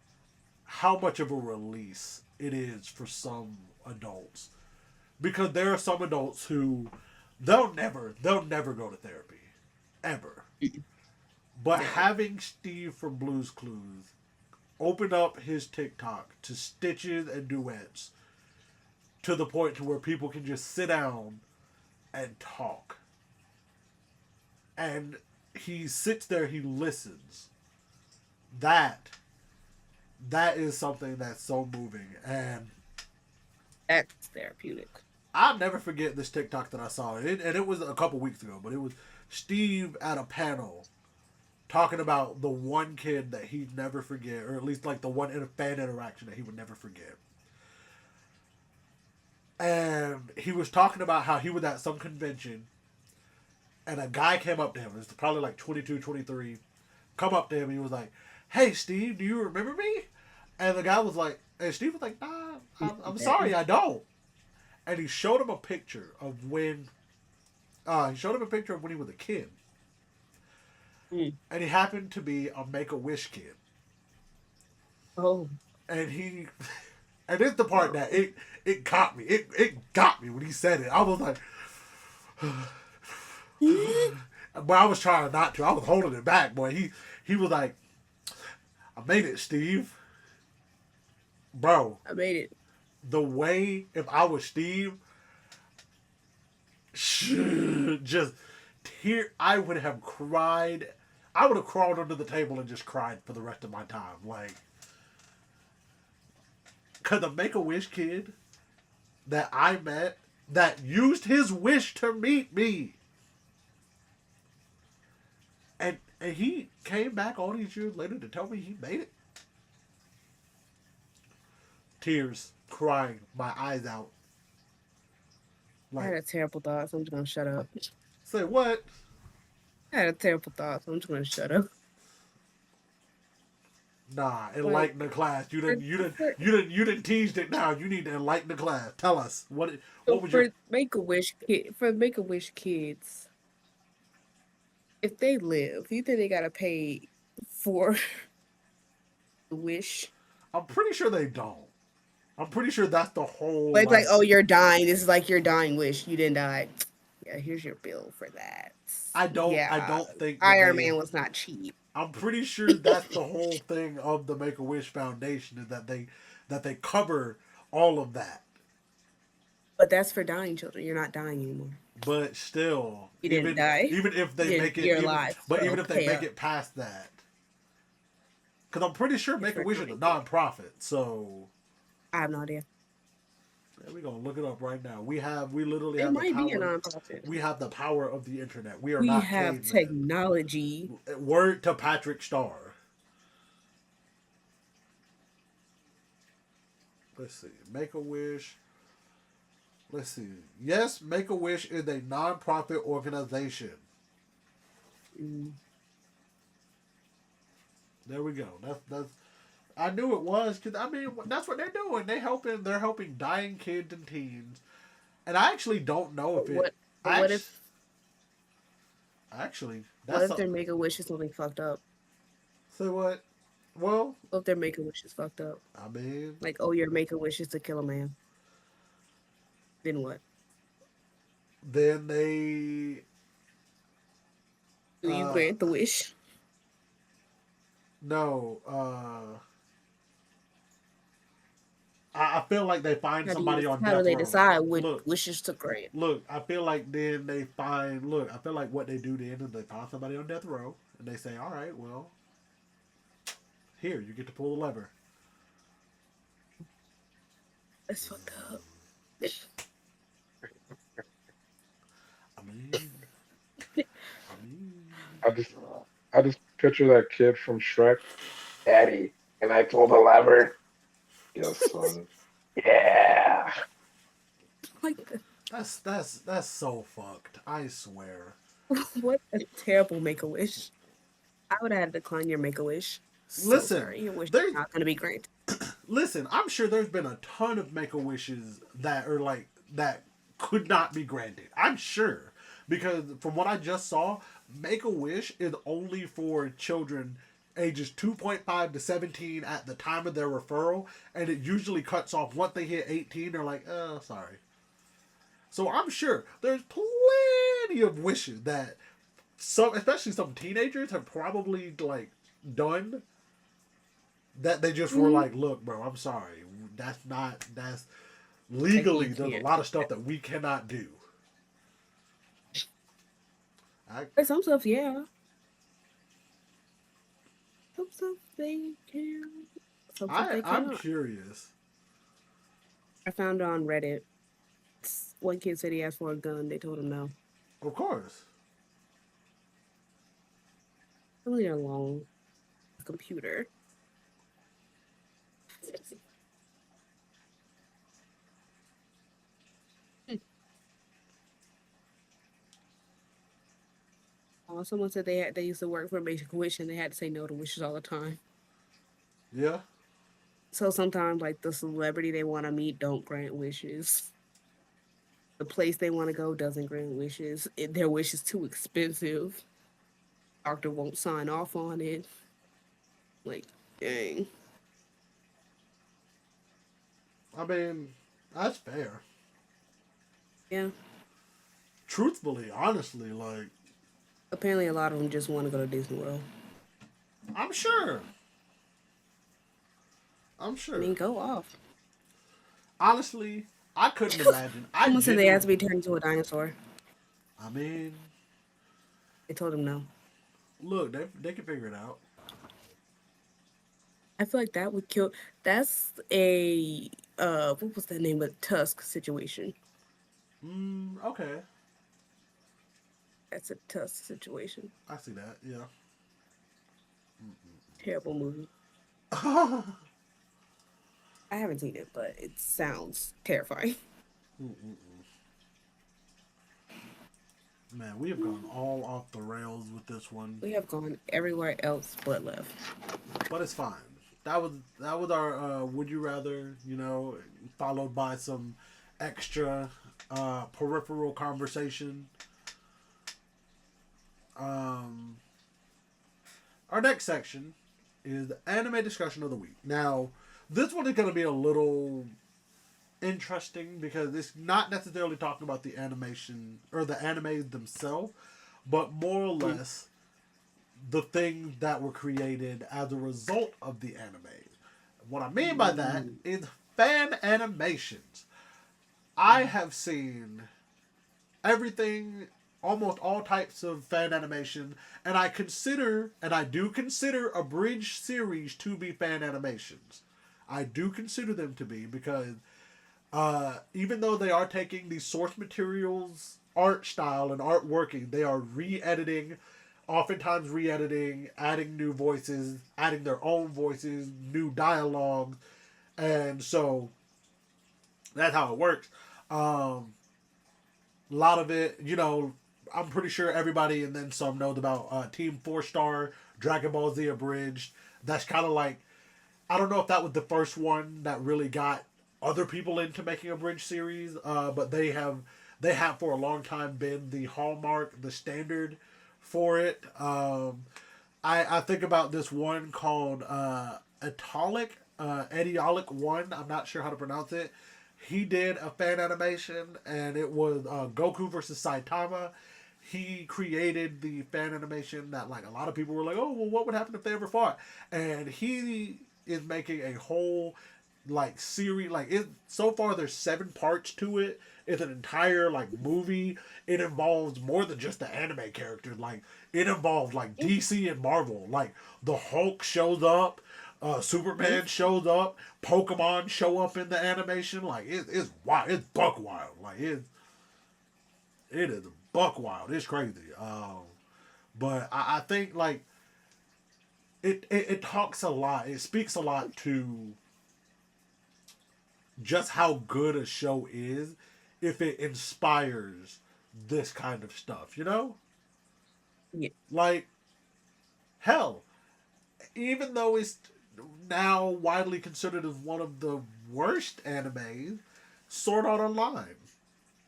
S2: how much of a release it is for some adults, because there are some adults who they'll never go to therapy ever. But
S3: Never.
S2: having Steve from Blues Clues open up his TikTok to stitches and duets to the point to where people can just sit down and talk, and he sits there, he listens. That that is something that's so moving, and
S3: That's therapeutic.
S2: I'll never forget this TikTok that I saw, and it was a couple weeks ago, but it was Steve at a panel talking about the one kid that he'd never forget, or at least like the one fan interaction that he would never forget. and he was talking about how he was at some convention, and a guy came up to him. It was probably like 22, 23. Come up to him, and he was like, "Hey, Steve, do you remember me?" And the guy was like, and Steve was like, "Nah, I'm sorry, I don't." And he showed him a picture of when he was a kid,
S3: Mm.
S2: and he happened to be a Make a Wish kid.
S3: Oh.
S2: And he, and it's the part that it caught me. It got me when he said it. I was like, but I was trying not to. I was holding it back, boy. He was like, "I made it, Steve." Bro,
S3: I made it.
S2: the way if I was Steve, just tear, I would have cried. I would have crawled under the table and just cried for the rest of my time. Like, cause the Make a Wish kid that I met that used his wish to meet me, and he came back all these years later to tell me he made it. Tears, crying, my eyes out.
S3: I had
S2: Like,
S3: a terrible thought, so I'm just gonna shut up.
S2: say what?
S3: I had a terrible thought, so I'm just gonna shut up.
S2: Nah,
S3: Like,
S2: enlighten the class. You didn't teased it. Now you need to enlighten the class. Tell us what
S3: so
S2: was
S3: for
S2: your
S3: Make a Wish kids, if they live, you think they gotta pay for the wish?
S2: I'm pretty sure they don't. I'm pretty sure that's the whole.
S3: But it's like, oh, you're dying. This is like your dying wish. You didn't die. Yeah, here's your bill for that.
S2: I
S3: Yeah,
S2: don't think that
S3: Iron
S2: they.
S3: Man was not cheap.
S2: I'm pretty sure that's the whole thing of the Make a Wish Foundation is that they cover all of that.
S3: But that's for dying children. You're not dying anymore.
S2: But still,
S3: You didn't die.
S2: even if they make it,
S3: You're alive.
S2: but
S3: So
S2: even if they
S3: pay
S2: make
S3: up.
S2: it past that, because I'm pretty sure
S3: It's
S2: Make a
S3: for
S2: Wish is a
S3: dying.
S2: non-profit. So
S3: I have no idea.
S2: yeah, we're gonna look it up right now. We literally
S3: It
S2: have the
S3: might be a
S2: power.
S3: nonprofit.
S2: We have the power of the internet. We are
S3: We
S2: not
S3: have
S2: cavemen.
S3: technology.
S2: Word to Patrick Starr. Let's see. Make a Wish. Let's see. Yes, Make a Wish is a non-profit organization.
S3: Mm.
S2: There we go. That's. I knew it was because I mean that's what they're doing. They're helping dying kids and teens. And I actually don't know if it.
S3: But what if
S2: Actually,
S3: what
S2: that's
S3: if their Make a Wish is something fucked up?
S2: say what. Well,
S3: What if their Make a Wish is fucked up?
S2: I mean,
S3: Like, oh, your Make a Wish is to kill a man. Then what?
S2: then they.
S3: Do you
S2: Uh,
S3: grant the wish?
S2: no. I feel like they find somebody on
S3: How
S2: death
S3: do they
S2: row.
S3: decide which
S2: Look,
S3: wishes to grant?
S2: look. I feel like then they find. Look, I feel like what they do then is they find somebody on death row and they say, "All right, well, here you get to pull the lever."
S3: That's fucked up.
S2: I mean, I mean,
S4: I just I just picture that kid from Shrek. Daddy, can I pull the lever? Yes, son. Yeah.
S3: Like,
S2: that's so fucked. I swear.
S3: what a terrible Make a Wish. I would have had to decline your Make a Wish. So
S2: Listen,
S3: sorry, your wish
S2: there's
S3: is not going to be granted.
S2: listen. I'm sure there's been a ton of Make a Wishes that are like that could not be granted. I'm sure because from what I just saw, Make a Wish is only for children ages 2.5 to 17 at the time of their referral, and it usually cuts off once they hit 18. They're like, oh, sorry. So I'm sure there's plenty of wishes that some, especially some teenagers, have probably like done that they just were like, look, bro, I'm sorry. That's legally, there's a lot of stuff that we cannot do.
S3: But some stuff, yeah. Some stuff they can. Some stuff they
S2: I'm
S3: cannot.
S2: curious.
S3: I found it on Reddit. One kid said he asked for a gun. They told him no.
S2: Of course.
S3: Really alone. Computer. Someone said they used to work for Make a Wish and they had to say no to wishes all the time.
S2: Yeah.
S3: So sometimes, like the celebrity they want to meet don't grant wishes. The place they want to go doesn't grant wishes. Their wish is too expensive. Doctor won't sign off on it. Like, dang.
S2: I mean, that's fair.
S3: Yeah.
S2: Truthfully, honestly, like,
S3: Apparently, a lot of them just want to go to Disney World.
S2: I'm sure. I'm
S3: I
S2: sure.
S3: mean, go off.
S2: Honestly, I couldn't imagine. I
S3: Someone said they had
S2: genuinely.
S3: to be turned into a dinosaur.
S2: I mean,
S3: They told him no.
S2: look, they can figure it out.
S3: I feel like that would kill. That's a what was the name of Tusk situation?
S2: Okay.
S3: That's a Tusk situation.
S2: I see that. Yeah.
S3: Terrible movie. I haven't seen it, but it sounds terrifying.
S2: Man, we have gone all off the rails with this one,
S3: We have gone everywhere else but left.
S2: but it's fine. That was our would you rather, followed by some extra peripheral conversation. Um, our next section is the anime discussion of the week. Now, this one is going to be a little interesting because it's not necessarily talking about the animation or the animes themselves, but more or less the things that were created as a result of the anime. What I mean by that is fan animations. I have seen everything, almost all types of fan animation, and I do consider abridged series to be fan animations. I do consider them to be because even though they are taking the source materials, art style, and art working, they are oftentimes re-editing, adding new voices, adding their own voices, new dialogue, and so that's how it works. A lot of it, I'm pretty sure everybody and then some knows about Team 4 Star, Dragon Ball Z Abridged. That's kind of like, I don't know if that was the first one that really got other people into making a bridge series, but they have for a long time been the hallmark, the standard for it. I think about this one called Etiolic 1. I'm not sure how to pronounce it. He did a fan animation, and it was Goku versus Saitama. He created the fan animation that, like, a lot of people were like, oh, well, what would happen if they ever fought? And he is making a whole, like, series. Like, so far there's 7 parts to it. It's an entire, like, movie. It involves more than just the anime characters. Like, it involves, like, DC and Marvel. Like, the Hulk shows up. Superman shows up. Pokemon show up in the animation. Like, it's wild. It's buck wild. Like, it is buck wild. It's crazy. But I think, like, it talks a lot. It speaks a lot to just how good a show is if it inspires this kind of stuff,
S3: Yeah.
S2: Like, hell, even though it's now widely considered as one of the worst animes, Sword Art Online.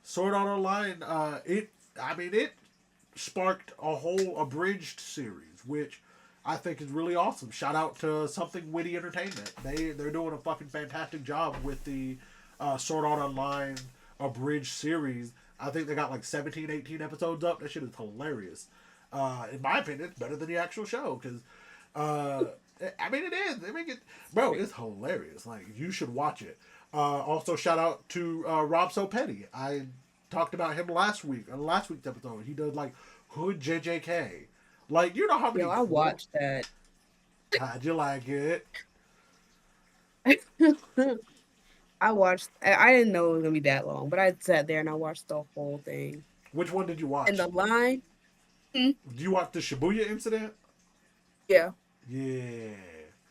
S2: Sword Art Online, it sparked a whole abridged series, which I think is really awesome. Shout out to Something Witty Entertainment. They're doing a fucking fantastic job with the Sword Art Online abridged series. I think they got like 17, 18 episodes up. That shit is hilarious. In my opinion, it's better than the actual show because, it is. Bro, it's hilarious. Like, you should watch it. Also, shout out to Rob So Petty. I talked about him last week's episode. He does like Hood JJK. Like, you know how many.
S3: Yo, I watched that.
S2: How'd you like it?
S3: I watched. I didn't know it was gonna be that long, but I sat there and I watched the whole thing.
S2: Which one did you watch?
S3: And the line,
S2: Did you watch the Shibuya incident?
S3: yeah,
S2: Yeah.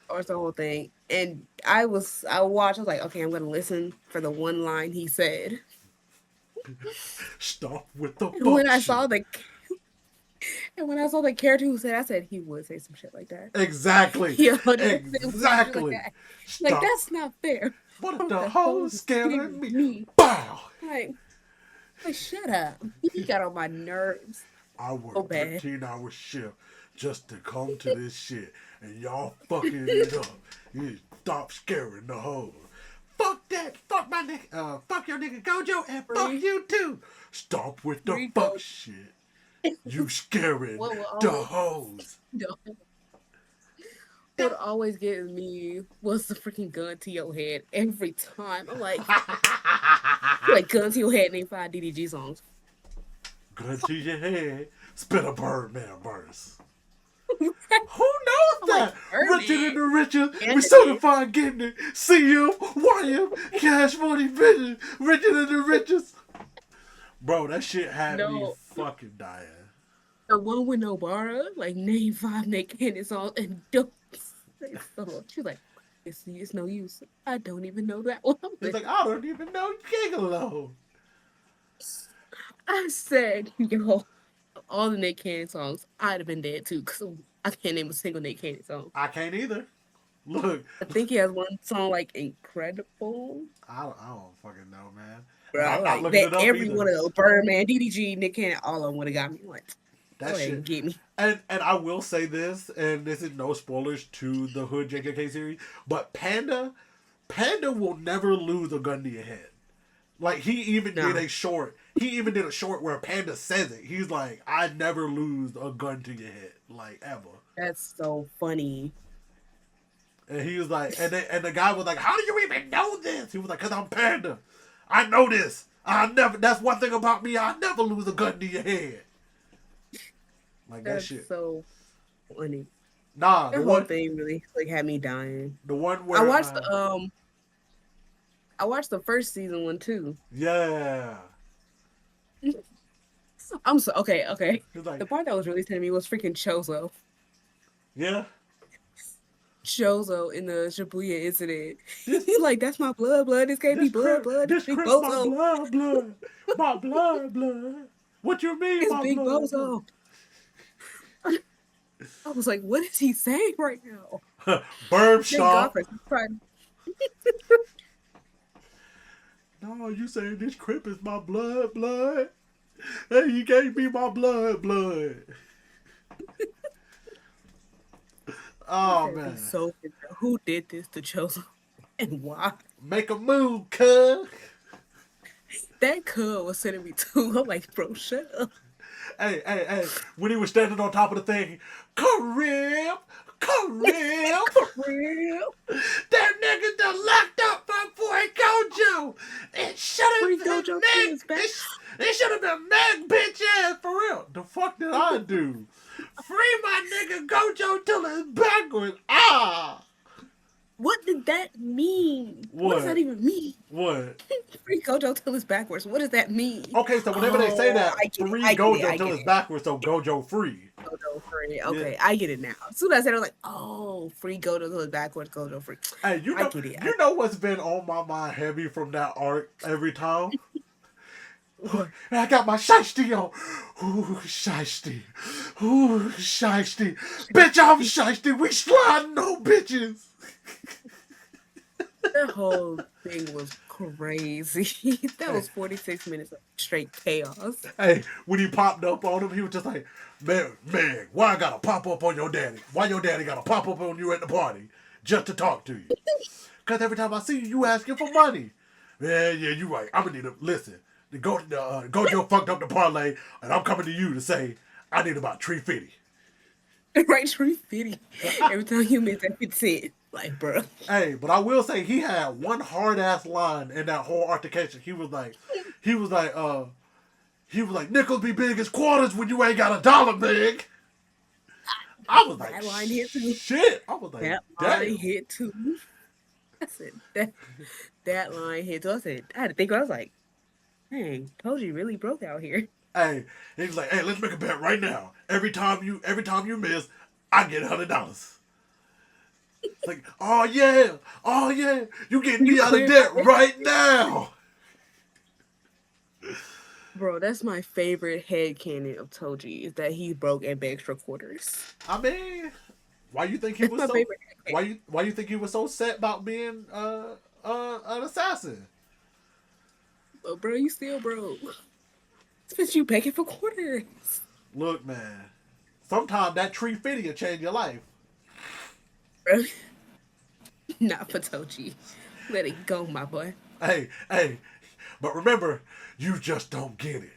S3: I watched the whole thing, and I watched. I was like, okay, I'm gonna listen for the one line he said.
S2: Stop with the
S3: When I
S2: bullshit.
S3: saw the, And when I saw the character who said, I said he would say some shit like that.
S2: Exactly.
S3: He 100% would say some shit
S2: Exactly.
S3: like that.
S2: Stop.
S3: Like, that's not fair.
S2: What if the hoes scaring me?
S3: me?
S2: Bow.
S3: Like, shut up. He got on my nerves.
S2: I work
S3: So bad.
S2: 13-hour shift just to come to this shit, and y'all fucking it up. You stop scaring the hoes. Fuck that. Fuck my nigga. Fuck your nigga Gojo, and fuck you too. Stop with the
S3: Free
S2: fuck
S3: Gojo.
S2: shit. You scaring
S3: What
S2: the
S3: will
S2: hoes.
S3: What always gets me was the freaking gun to your head every time. I'm like, gun to your head, name 5 DDG songs.
S2: Gun to your head, spit a Birdman verse. Who knows that?
S3: Birdman.
S2: Richer than the richest,
S3: Yeah.
S2: we certified getting it. CM, YM, cash money bitches, richer than the richest. Bro, that shit had me fucking dying.
S3: The one with Nobara, like, name 5 Nick Cannon songs and don't say so. She's like, it's no use. I don't even know that one.
S2: He's like, I don't even know Gigolo.
S3: I said, yo, all the Nick Cannon songs, I'd have been dead too, because I can't name a single Nick Cannon song.
S2: I can't either. Look.
S3: I think he has one song like Incredible.
S2: I don't fucking know, man.
S3: Bro,
S2: I'm
S3: like
S2: not looking it up
S3: every
S2: either.
S3: one of those Birdman, DDG, Nick Cannon, all of them would have got me. Like,
S2: That
S3: go ahead
S2: shit.
S3: and get me.
S2: And I will say this, and this is no spoilers to the Hood JKK series, but Panda will never lose a gun to your head. Like, he even did a short. He even did a short where Panda says it. He's like, I never lose a gun to your head. Like, ever.
S3: That's so funny.
S2: And he was like, and the guy was like, how do you even know this? He was like, because I'm Panda. I know this. That's one thing about me. I never lose a gun to your head. Like,
S3: That's
S2: that shit.
S3: So funny.
S2: Nah,
S3: The whole thing really like had me dying.
S2: The one where
S3: I watched the first season one too.
S2: Yeah.
S3: I'm so okay.
S2: Like,
S3: the part that was really telling me was freaking Chozo.
S2: Yeah.
S3: Chozo in the Shibuya incident. He's like, that's my blood. This can't be blood.
S2: This
S3: big
S2: Chris,
S3: bozo.
S2: my blood. What you mean,
S3: It's
S2: my
S3: big
S2: blood?
S3: bozo. I was like, what is he saying right now?
S2: Burb shot.
S3: Trying.
S2: No, you saying this Crip is my blood. Hey, he gave me my blood. Oh, man.
S3: So, who did this to Chozo and why?
S2: Make a move, cuz.
S3: That cuz was sending me too. I'm like, bro, shut up.
S2: Hey. When he was standing on top of the thing, Crip. That nigga done locked up my boy Gojo. It should have been Meg. It should have been Meg, bitch ass, for real. The fuck did I do? Free my nigga Gojo till it's backwards. Ah.
S3: What did that mean? What does that even mean?
S2: What?
S3: Free Gojo till it's backwards. What does that mean?
S2: Okay, so whenever they say that, free Gojo till it's backwards, so Gojo free.
S3: Gojo free. Okay, yeah. I get it now. As soon as I said it, I was like, oh, free Gojo till it's backwards, Gojo free.
S2: Hey, you know, I get it. You know what's been on my mind heavy from that arc every time? I got my shiesty on. Ooh, shiesty. Bitch, I'm shiesty. We sliding no bitches.
S3: That whole thing was crazy. That was 46 minutes of straight chaos.
S2: Hey, when he popped up on him, he was just like, man, why I gotta pop up on your daddy? Why your daddy gotta pop up on you at the party just to talk to you? Because every time I see you asking for money. Yeah, you right. I'm gonna need to listen. Gojo fucked up the parlay, and I'm coming to you to say, I need about 350.
S3: Right, 350. Every time you miss that 50 cents. Like, bro.
S2: Hey, but I will say he had one hard ass line in that whole altercation. He was like, nickels be big as quarters when you ain't got $1 big. I was like,
S3: that line hit too.
S2: Shit. I was like,
S3: that line hit too. I said that line hit too. I had to think. I was like, dang, Toji really broke out here.
S2: Hey, he's like, hey, let's make a bet right now. Every time you miss, I get $100. Like, oh yeah, you getting me out of debt right now.
S3: Bro, that's my favorite headcanon of Toji is that he broke ambidextrous quarters.
S2: I mean, why you think he
S3: That's
S2: was
S3: my
S2: so?
S3: favorite headcanon.
S2: Why you think he was so set about being an assassin?
S3: But bro, you still broke. It's because you begging for quarters.
S2: Look, man. Sometimes that tree fitty will change your life.
S3: Bro. Not for Toji. Let it go, my boy.
S2: Hey, but remember, you just don't get it.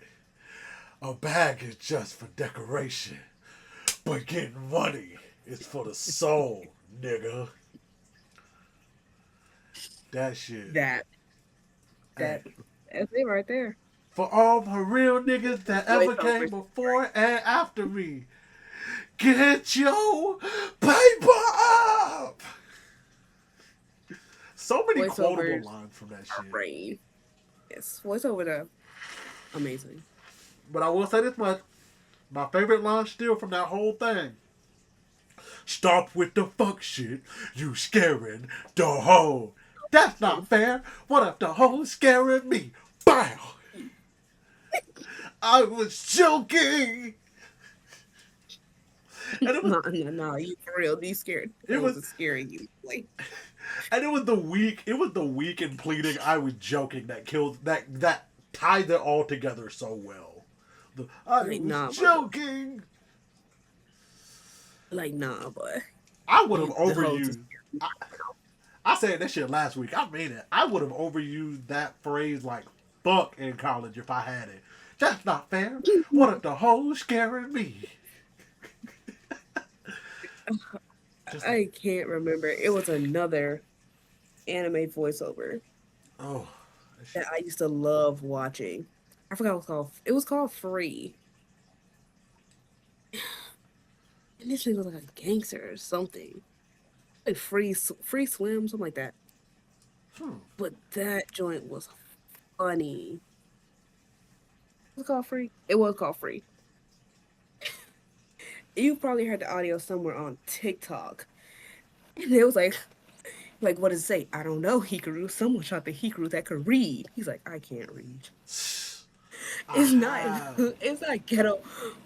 S2: A bag is just for decoration, but getting money is for the soul, nigga. That shit.
S3: That
S2: Hey,
S3: that's it right there.
S2: for all my real niggas that ever came
S3: Voiceovers.
S2: before and after me, get your paper up. So many quotable
S3: Voiceovers
S2: lines from that
S3: are
S2: shit.
S3: brain. Yes, voiceovers are amazing.
S2: But I will say this much. My favorite line still from that whole thing. Stop with the fuck shit. You scaring the hoe. That's not fair. What if the hoe's scaring me? Bow. I was joking. And it was
S3: No, you for real. These scared.
S2: it
S3: Those
S2: was
S3: are scaring you. Like,
S2: and it was the weak and pleading I was joking that killed that tied it all together so well. I was
S3: nah,
S2: joking.
S3: like nah, boy.
S2: I would have
S3: The hoes is
S2: overused. I said that shit last week. I mean it. I would have overused that phrase like fuck in college if I had it. That's not fair. What if the hoe's scaring me? Just,
S3: I can't remember. It was another anime voiceover
S2: oh,
S3: that I used to love watching. I forgot what it was called. It was called Free. And this thing was like a gangster or something. Like free swim, something like that. But that joint was funny. Was it called Free? It was called Free. You probably heard the audio somewhere on TikTok. And it was like what does it say? I don't know, Hikaru. Someone shot the Hikaru that could read. He's like, I can't read. It's not it's not ghetto,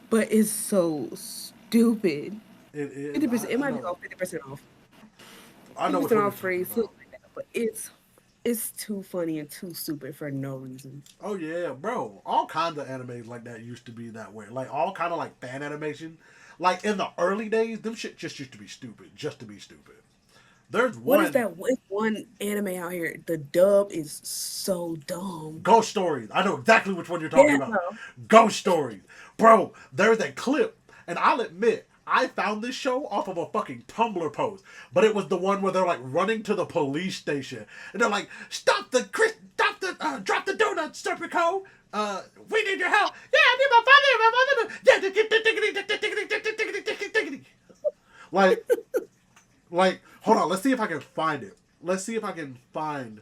S3: but it's so stupid.
S2: it is.
S3: 50%, it
S2: I
S3: might be
S2: know.
S3: off 50% off.
S2: I know which
S3: 50%
S2: one you're
S3: off free,
S2: talking
S3: something
S2: about.
S3: like that. But it's too funny and too stupid for no reason.
S2: Oh yeah, bro. All kinds of animes like that used to be that way. Like all kind of like fan animation. Like in the early days, them shit just used to be stupid, just to be stupid. There's
S3: What is
S2: one
S3: that one anime out here? The dub is so dumb.
S2: Ghost Stories. I know exactly which one you're talking
S3: Yeah.
S2: about. Ghost Stories. Bro, there's a clip, and I'll admit, I found this show off of a fucking Tumblr post, but it was the one where they're like running to the police station, and they're like, drop the donuts, Serpico. We need your help. Yeah, I need my father. Like, hold on. Let's see if I can find it. Let's see if I can find.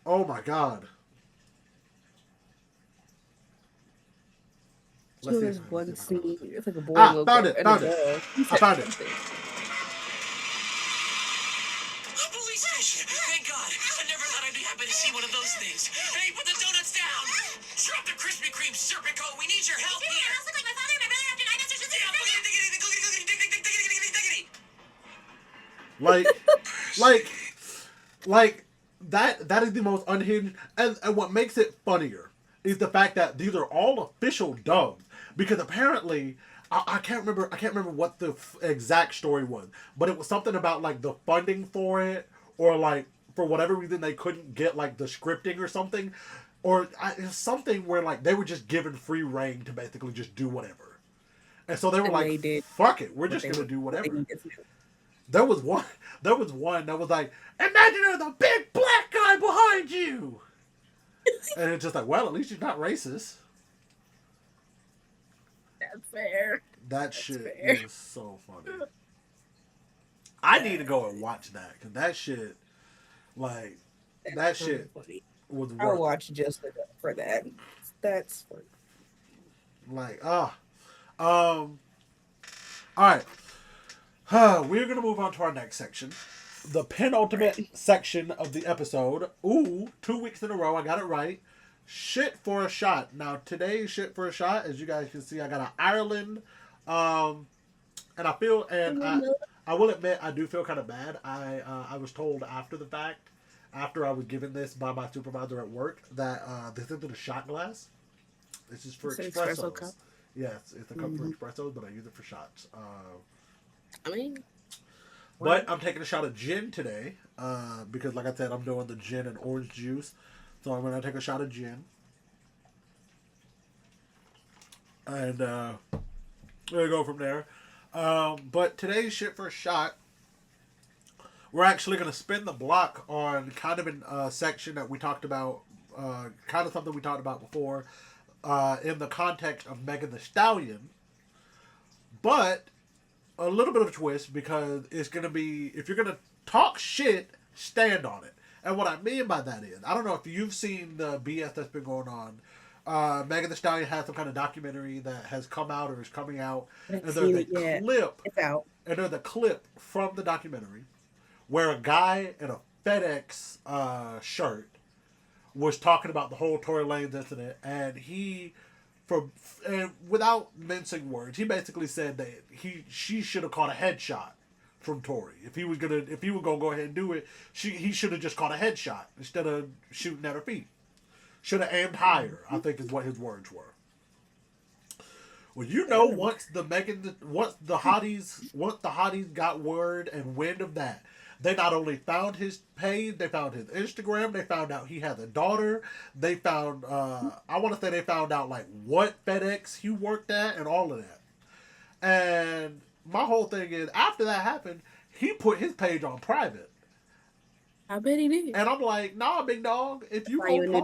S2: Oh my god.
S3: So
S2: Let's see
S3: there's
S2: if I can
S3: one
S2: see if I can
S3: scene. It's like a boy
S2: Ah,
S3: and a
S2: found
S3: girl
S2: it,
S3: and
S2: found
S3: a
S2: it.
S3: dog. He
S2: I
S3: said
S2: found it.
S3: something.
S5: A police station! Thank God! I never thought I'd be happy to see one of those things. Hey, put the donuts down! Drop the Krispy Kreme, Serpico! We need your help here!
S6: Your house look like my father and my brother after 9 months or something?
S5: Yeah,
S2: Like that is the most unhinged, and what makes it funnier is the fact that these are all official dubs, because apparently I can't remember what the exact story was, but it was something about like the funding for it, or like for whatever reason they couldn't get like the scripting or something, or something where like they were just given free reign to basically just do whatever, and so they were
S3: And
S2: like,
S3: they did
S2: fuck it, we're
S3: what
S2: just
S3: they
S2: gonna
S3: were-
S2: do
S3: what they
S2: whatever.
S3: needed to do.
S2: There was one that was like, imagine there's a big black guy behind you. And it's just like, well, at least you're not racist.
S3: That's fair.
S2: That shit
S3: fair.
S2: is so funny. I need to go and watch that, because that shit, like, that shit
S3: Funny.
S2: was
S3: I'll
S2: worth it.
S3: watch just for that. That's funny.
S2: Like, all right. We're going to move on to our next section. The penultimate section of the episode. Ooh, 2 weeks in a row. I got it right. Shit for a shot. Now today's shit for a shot, as you guys can see, I got an Ireland, and I feel, and I will admit, I do feel kind of bad. I was told after the fact, after I was given this by my supervisor at work, that this isn't a shot glass. This is for
S3: It's an espresso
S2: espressos.
S3: cup.
S2: Yes, it's a cup for espressos, but I use it for shots.
S3: I mean,
S2: But I'm taking a shot of gin today because, like I said, I'm doing the gin and orange juice. So I'm going to take a shot of gin. And we'll go from there. But today's shit for a shot, we're actually going to spin the block on kind of a section that we talked about, kind of something we talked about before in the context of Megan Thee Stallion. But a little bit of a twist because it's going to be, if you're going to talk shit, stand on it. And what I mean by that is, I don't know if you've seen the BS that's been going on. Megan Thee Stallion has some kind of documentary that has come out or is coming out. And there's a clip.
S3: It's out.
S2: And there's a clip from the documentary where a guy in a FedEx shirt was talking about the whole Tory Lanez incident, and and without mincing words, he basically said that she should have caught a headshot from Tory. If he was gonna go ahead and do it, he should have just caught a headshot instead of shooting at her feet. Should have aimed higher, I think is what his words were. Well, once the hotties got word and wind of that, they not only found his page, they found his Instagram, they found out he has a daughter, they found, I want to say they found out, like, what FedEx he worked at and all of that. And my whole thing is, after that happened, he put his page on private.
S3: I bet he did.
S2: And I'm like, nah, big dog, if you gonna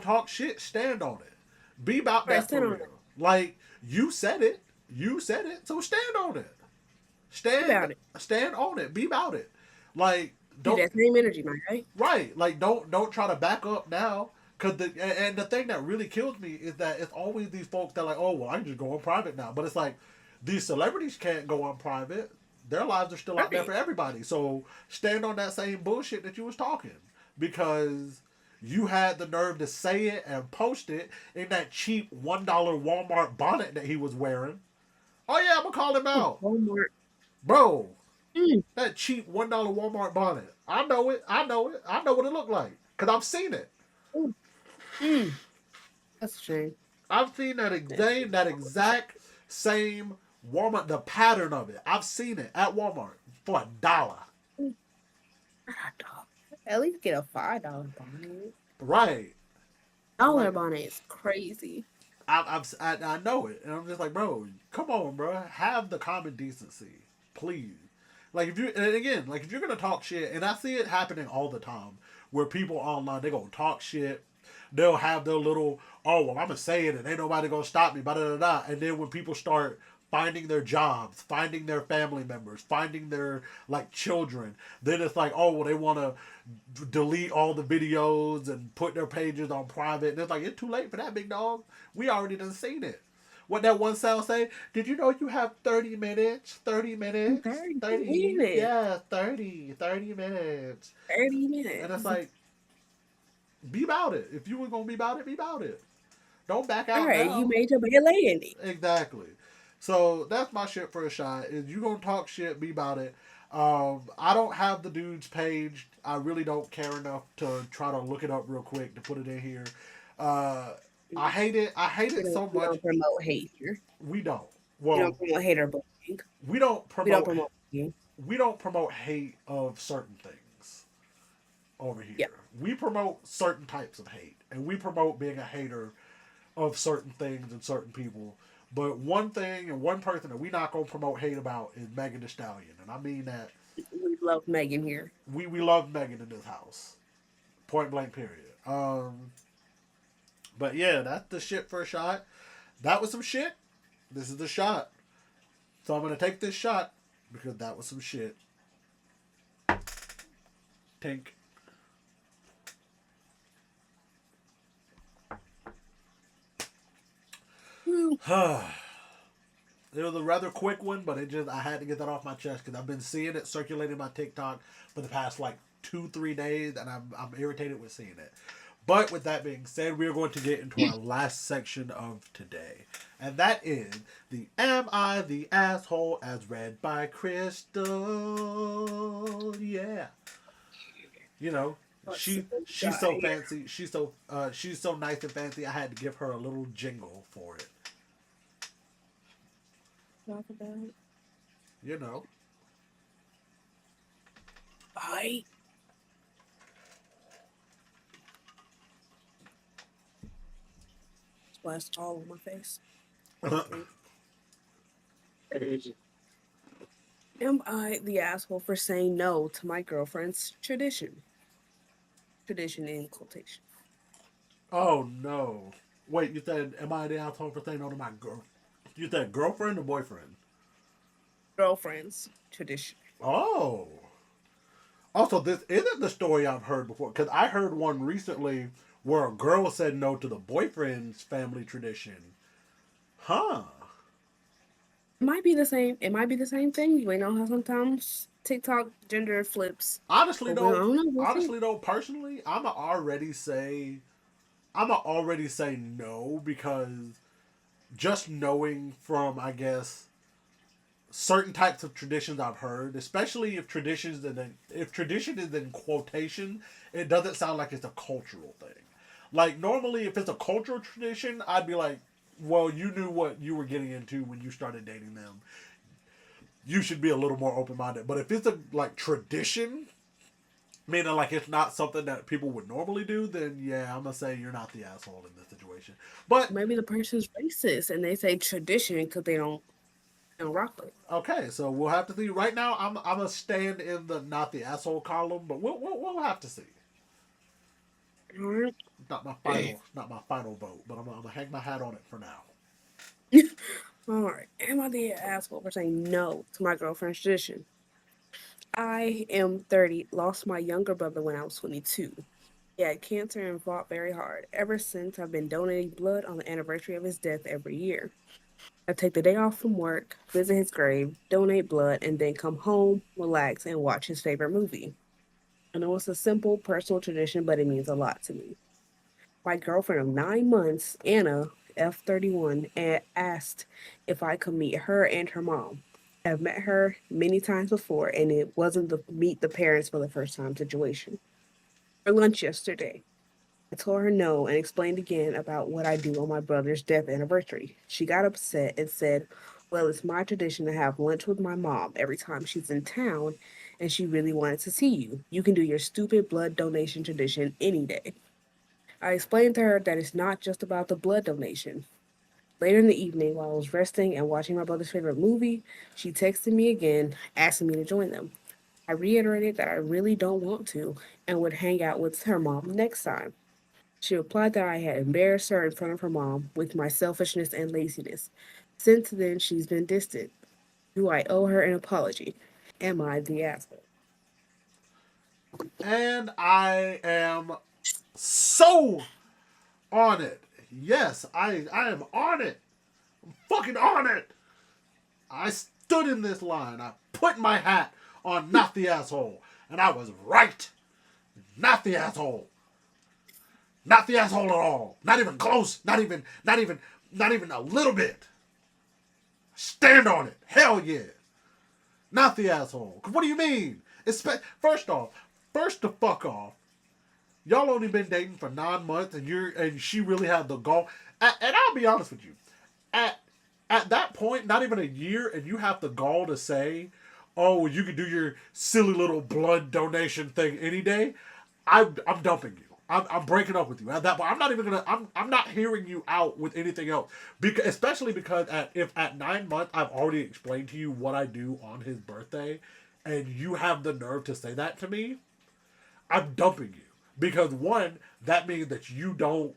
S2: talk shit, stand on it. Be about that for real. Like, you said it, so stand on it. Stand on it. Be about it. Like,
S3: don't that same energy, man.
S2: Right. Like, don't try to back up now. Cause the thing that really kills me is that it's always these folks that are like, oh well, I can just go on private now. But it's like these celebrities can't go on private. Their lives are still out there for everybody. So stand on that same bullshit that you was talking, because you had the nerve to say it and post it in that cheap $1 Walmart bonnet that he was wearing. Oh yeah, I'm gonna call him out.
S3: Walmart.
S2: Bro, that cheap $1 Walmart bonnet. I know it. I know what it looked like. Because I've seen it.
S3: That's a shame.
S2: I've seen that exact same Walmart, the pattern of it. I've seen it at Walmart for $1.
S3: At least get a $5 bonnet.
S2: Right.
S3: $1 bonnet is crazy.
S2: I know it. And I'm just like, bro, come on, bro. Have the common decency. Please. Like, if you're going to talk shit, and I see it happening all the time, where people online, they're going to talk shit. They'll have their little, oh, well, I'm going to say it, and ain't nobody going to stop me, blah. And then when people start finding their jobs, finding their family members, finding their, like, children, then it's like, oh, well, they want to delete all the videos and put their pages on private. And it's like, it's too late for that, big dog. We already done seen it. What that one sound say? Did you know you have 30 minutes? 30 minutes? 30 minutes. Yeah, 30 minutes.
S3: 30 minutes.
S2: And it's like, be about it. If you were going to be about it, be about it. Don't back out.
S3: All right,
S2: now.
S3: You made your bed landing.
S2: Exactly. So that's my shit for a shot. Is you going to talk shit, be about it. I don't have the dude's page. I really don't care enough to try to look it up real quick to put it in here. I hate it. I hate it so much.
S3: We don't promote hate here.
S2: We don't. Well,
S3: we don't promote hater bullying.
S2: We don't promote hate of certain things over here.
S3: Yeah.
S2: We promote certain types of hate, and we promote being a hater of certain things and certain people. But one thing and one person that we not gonna promote hate about is Megan Thee Stallion, and I mean that.
S3: We love Megan here.
S2: We love Megan in this house. Point blank. Period. But yeah, that's the shit for a shot. That was some shit. This is the shot. So I'm going to take this shot because that was some shit. Tink. It was a rather quick one, but I had to get that off my chest because I've been seeing it circulating my TikTok for the past like 2-3 days, and I'm irritated with seeing it. But with that being said, we are going to get into our last section of today. And that is the Am I the Asshole as read by Kristal. Yeah. You know,
S3: What's the
S2: she's so
S3: guy?
S2: fancy. She's so nice and fancy. I had to give her a little jingle for it.
S3: Talk about
S2: You know.
S3: I splashed all on my face. Am I the asshole for saying no to my girlfriend's tradition? Tradition in quotation.
S2: Oh no. Wait, you said am I the asshole for saying no to my girl? You said girlfriend or boyfriend?
S3: Girlfriend's tradition.
S2: Oh. Also, this isn't the story I've heard before because I heard one recently where a girl said no to the boyfriend's family tradition. Huh.
S3: It might be the same. It might be the same thing. We know how sometimes TikTok gender flips.
S2: Honestly
S3: But we
S2: though,
S3: don't know. We'll see.
S2: personally, I'ma already say no because just knowing from I guess certain types of traditions I've heard, especially if tradition is in quotation, it doesn't sound like it's a cultural thing. Like normally, if it's a cultural tradition, I'd be like, well, you knew what you were getting into when you started dating them. You should be a little more open minded. But if it's a like tradition, meaning like it's not something that people would normally do, then yeah, I'm gonna say you're not the asshole in this situation. But
S3: Maybe the person's racist and they say tradition because they don't rock with it.
S2: okay, so we'll have to see. Right now, I'm gonna stand in the not the asshole column, but we'll have to see.
S3: All right.
S2: Not my final vote, but I'm gonna hang my hat on it for now.
S3: All right. Am I the asshole for saying no to my girlfriend's tradition? I am 30, lost my younger brother when I was 22. He had cancer and fought very hard. Ever since, I've been donating blood on the anniversary of his death every year. I take the day off from work, visit his grave, donate blood, and then come home, relax, and watch his favorite movie. I know it's a simple personal tradition, but it means a lot to me. My girlfriend of 9 months, Anna, F31, asked if I could meet her and her mom. I've met her many times before, and it wasn't the meet the parents for the first time situation. For lunch yesterday, I told her no and explained again about what I do on my brother's death anniversary. She got upset and said, well, it's my tradition to have lunch with my mom every time she's in town, and she really wanted to see you. You can do your stupid blood donation tradition any day. I explained to her that it's not just about the blood donation. Later in the evening, while I was resting and watching my brother's favorite movie, she texted me again, asking me to join them. I reiterated that I really don't want to and would hang out with her mom next time. She replied that I had embarrassed her in front of her mom with my selfishness and laziness. Since then, she's been distant. Do I owe her an apology? Am I the asshole?
S2: And I am so on it. Yes, I am on it. I'm fucking on it. I stood in this line. I put my hat on not the asshole, and I was right. Not the asshole. Not the asshole at all. Not even close. Not even a little bit. Stand on it. Hell yeah. Not the asshole. What do you mean? First off, first the fuck off. Y'all only been dating for 9 months, and she really had the gall. And I'll be honest with you, at at that point, not even a year, and you have the gall to say, "Oh, you can do your silly little blood donation thing any day." I'm dumping you. I'm breaking up with you at that point. I'm not even gonna. I'm not hearing you out with anything else. Because especially because if at 9 months I've already explained to you what I do on his birthday, and you have the nerve to say that to me, I'm dumping you. Because one, that means that you don't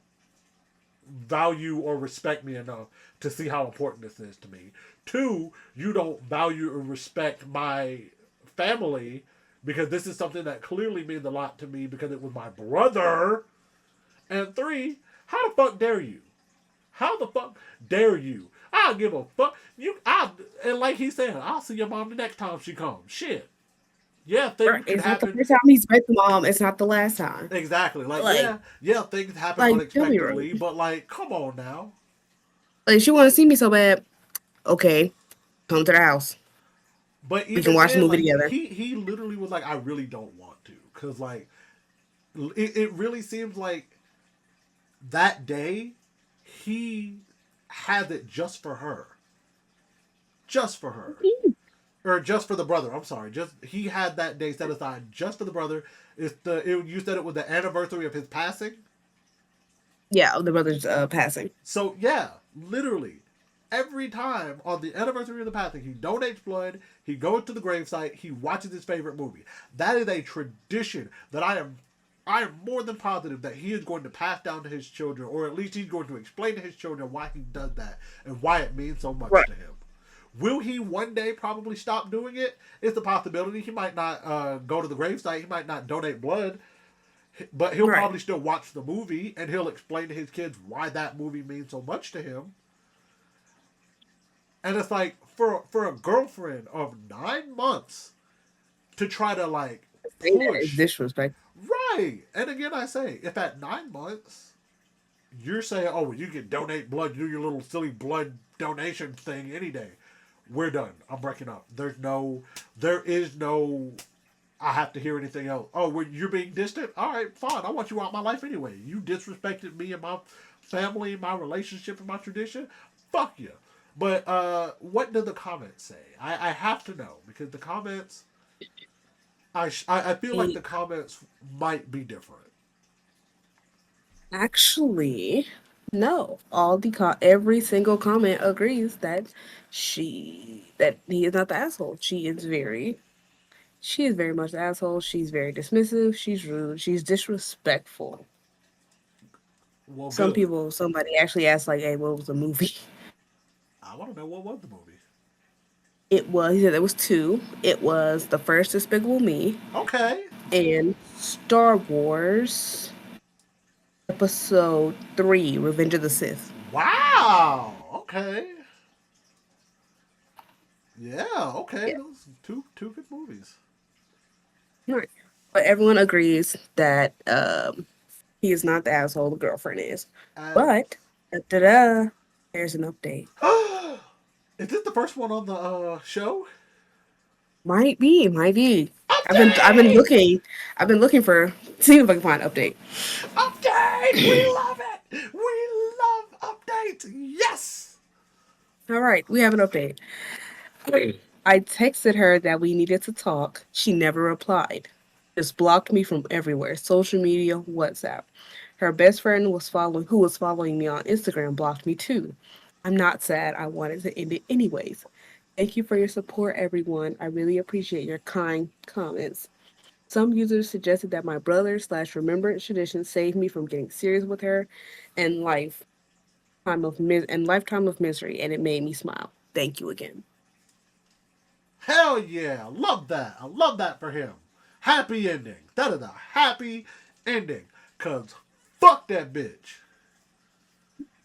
S2: value or respect me enough to see how important this is to me. Two, you don't value or respect my family because this is something that clearly means a lot to me because it was my brother. And three, how the fuck dare you? How the fuck dare you? I'll give a fuck. And like he said, I'll see your mom the next time she comes. Shit. Yeah,
S3: Right.
S2: things can
S3: It's not the
S2: happen.
S3: first time he's met the mom. It's not the last time.
S2: Exactly. Like,
S3: Like,
S2: yeah, things happen
S3: don't be
S2: unexpectedly,
S3: rude.
S2: but like, come on now.
S3: Like, she want to see me so bad. Okay, come to the house.
S2: But
S3: We can
S2: even
S3: watch a
S2: then,
S3: movie
S2: like
S3: together.
S2: he literally was like, I really don't want to, cause like it really seems like that day he had it just for her, just for her, or just for the brother. I'm sorry, just he had that day set aside just for the brother. You said it was the anniversary of his passing.
S3: Yeah, the brother's passing.
S2: So yeah, literally, every time on the anniversary of the passing, he donates blood. He goes to the gravesite. He watches his favorite movie. That is a tradition that I am more than positive that he is going to pass down to his children, or at least he's going to explain to his children why he does that and why it means so much
S3: Right.
S2: to him. Will he one day probably stop doing it? It's a possibility. He might not go to the gravesite. He might not donate blood, but he'll
S3: Right.
S2: probably still watch the movie and he'll explain to his kids why that movie means so much to him. And it's like for a girlfriend of 9 months to try to like
S3: Saying that is
S2: push
S3: disrespect.
S2: right. And again, I say if at 9 months you're saying, oh, well, you can donate blood, do your little silly blood donation thing any day. We're done. I'm breaking up. There is no I have to hear anything else. Oh, well, you're being distant? All right, fine. I want you out of my life anyway. You disrespected me and my family, my relationship, and my tradition. Fuck you. But what do the comments say? I have to know because the comments. I feel like the comments might be different.
S3: Actually, no. Every single comment agrees that he is not the asshole. She is very much the asshole. She's very dismissive. She's rude. She's disrespectful.
S2: Well, good.
S3: Somebody actually asked like, "Hey, what was the movie?"
S2: I want to know what was the movie.
S3: He said there was two. It was the first Despicable Me
S2: Okay.
S3: and Star Wars Episode 3, Revenge of the Sith.
S2: Wow. Okay. Yeah. Okay.
S3: Yeah.
S2: Those two good movies.
S3: Right. But everyone agrees that he is not the asshole the girlfriend is.
S2: And
S3: But da-da-da, there's an update.
S2: is this the first one on the show?
S3: Might be, might be. I've been
S2: Update!
S3: looking. I've been looking for see if I can find an update.
S2: Update! We love it! We love updates! Yes!
S3: All right, we have an update. I texted her that we needed to talk. She never replied. Just blocked me from everywhere. Social media, WhatsApp. Her best friend who was following me on Instagram blocked me too. I'm not sad. I wanted to end it anyways. Thank you for your support, everyone. I really appreciate your kind comments. Some users suggested that my brother/remembrance tradition saved me from getting serious with her and lifetime of misery, and it made me smile. Thank you again.
S2: Hell yeah! Love that. I love that for him. Happy ending. That is a happy ending. Cause fuck that bitch.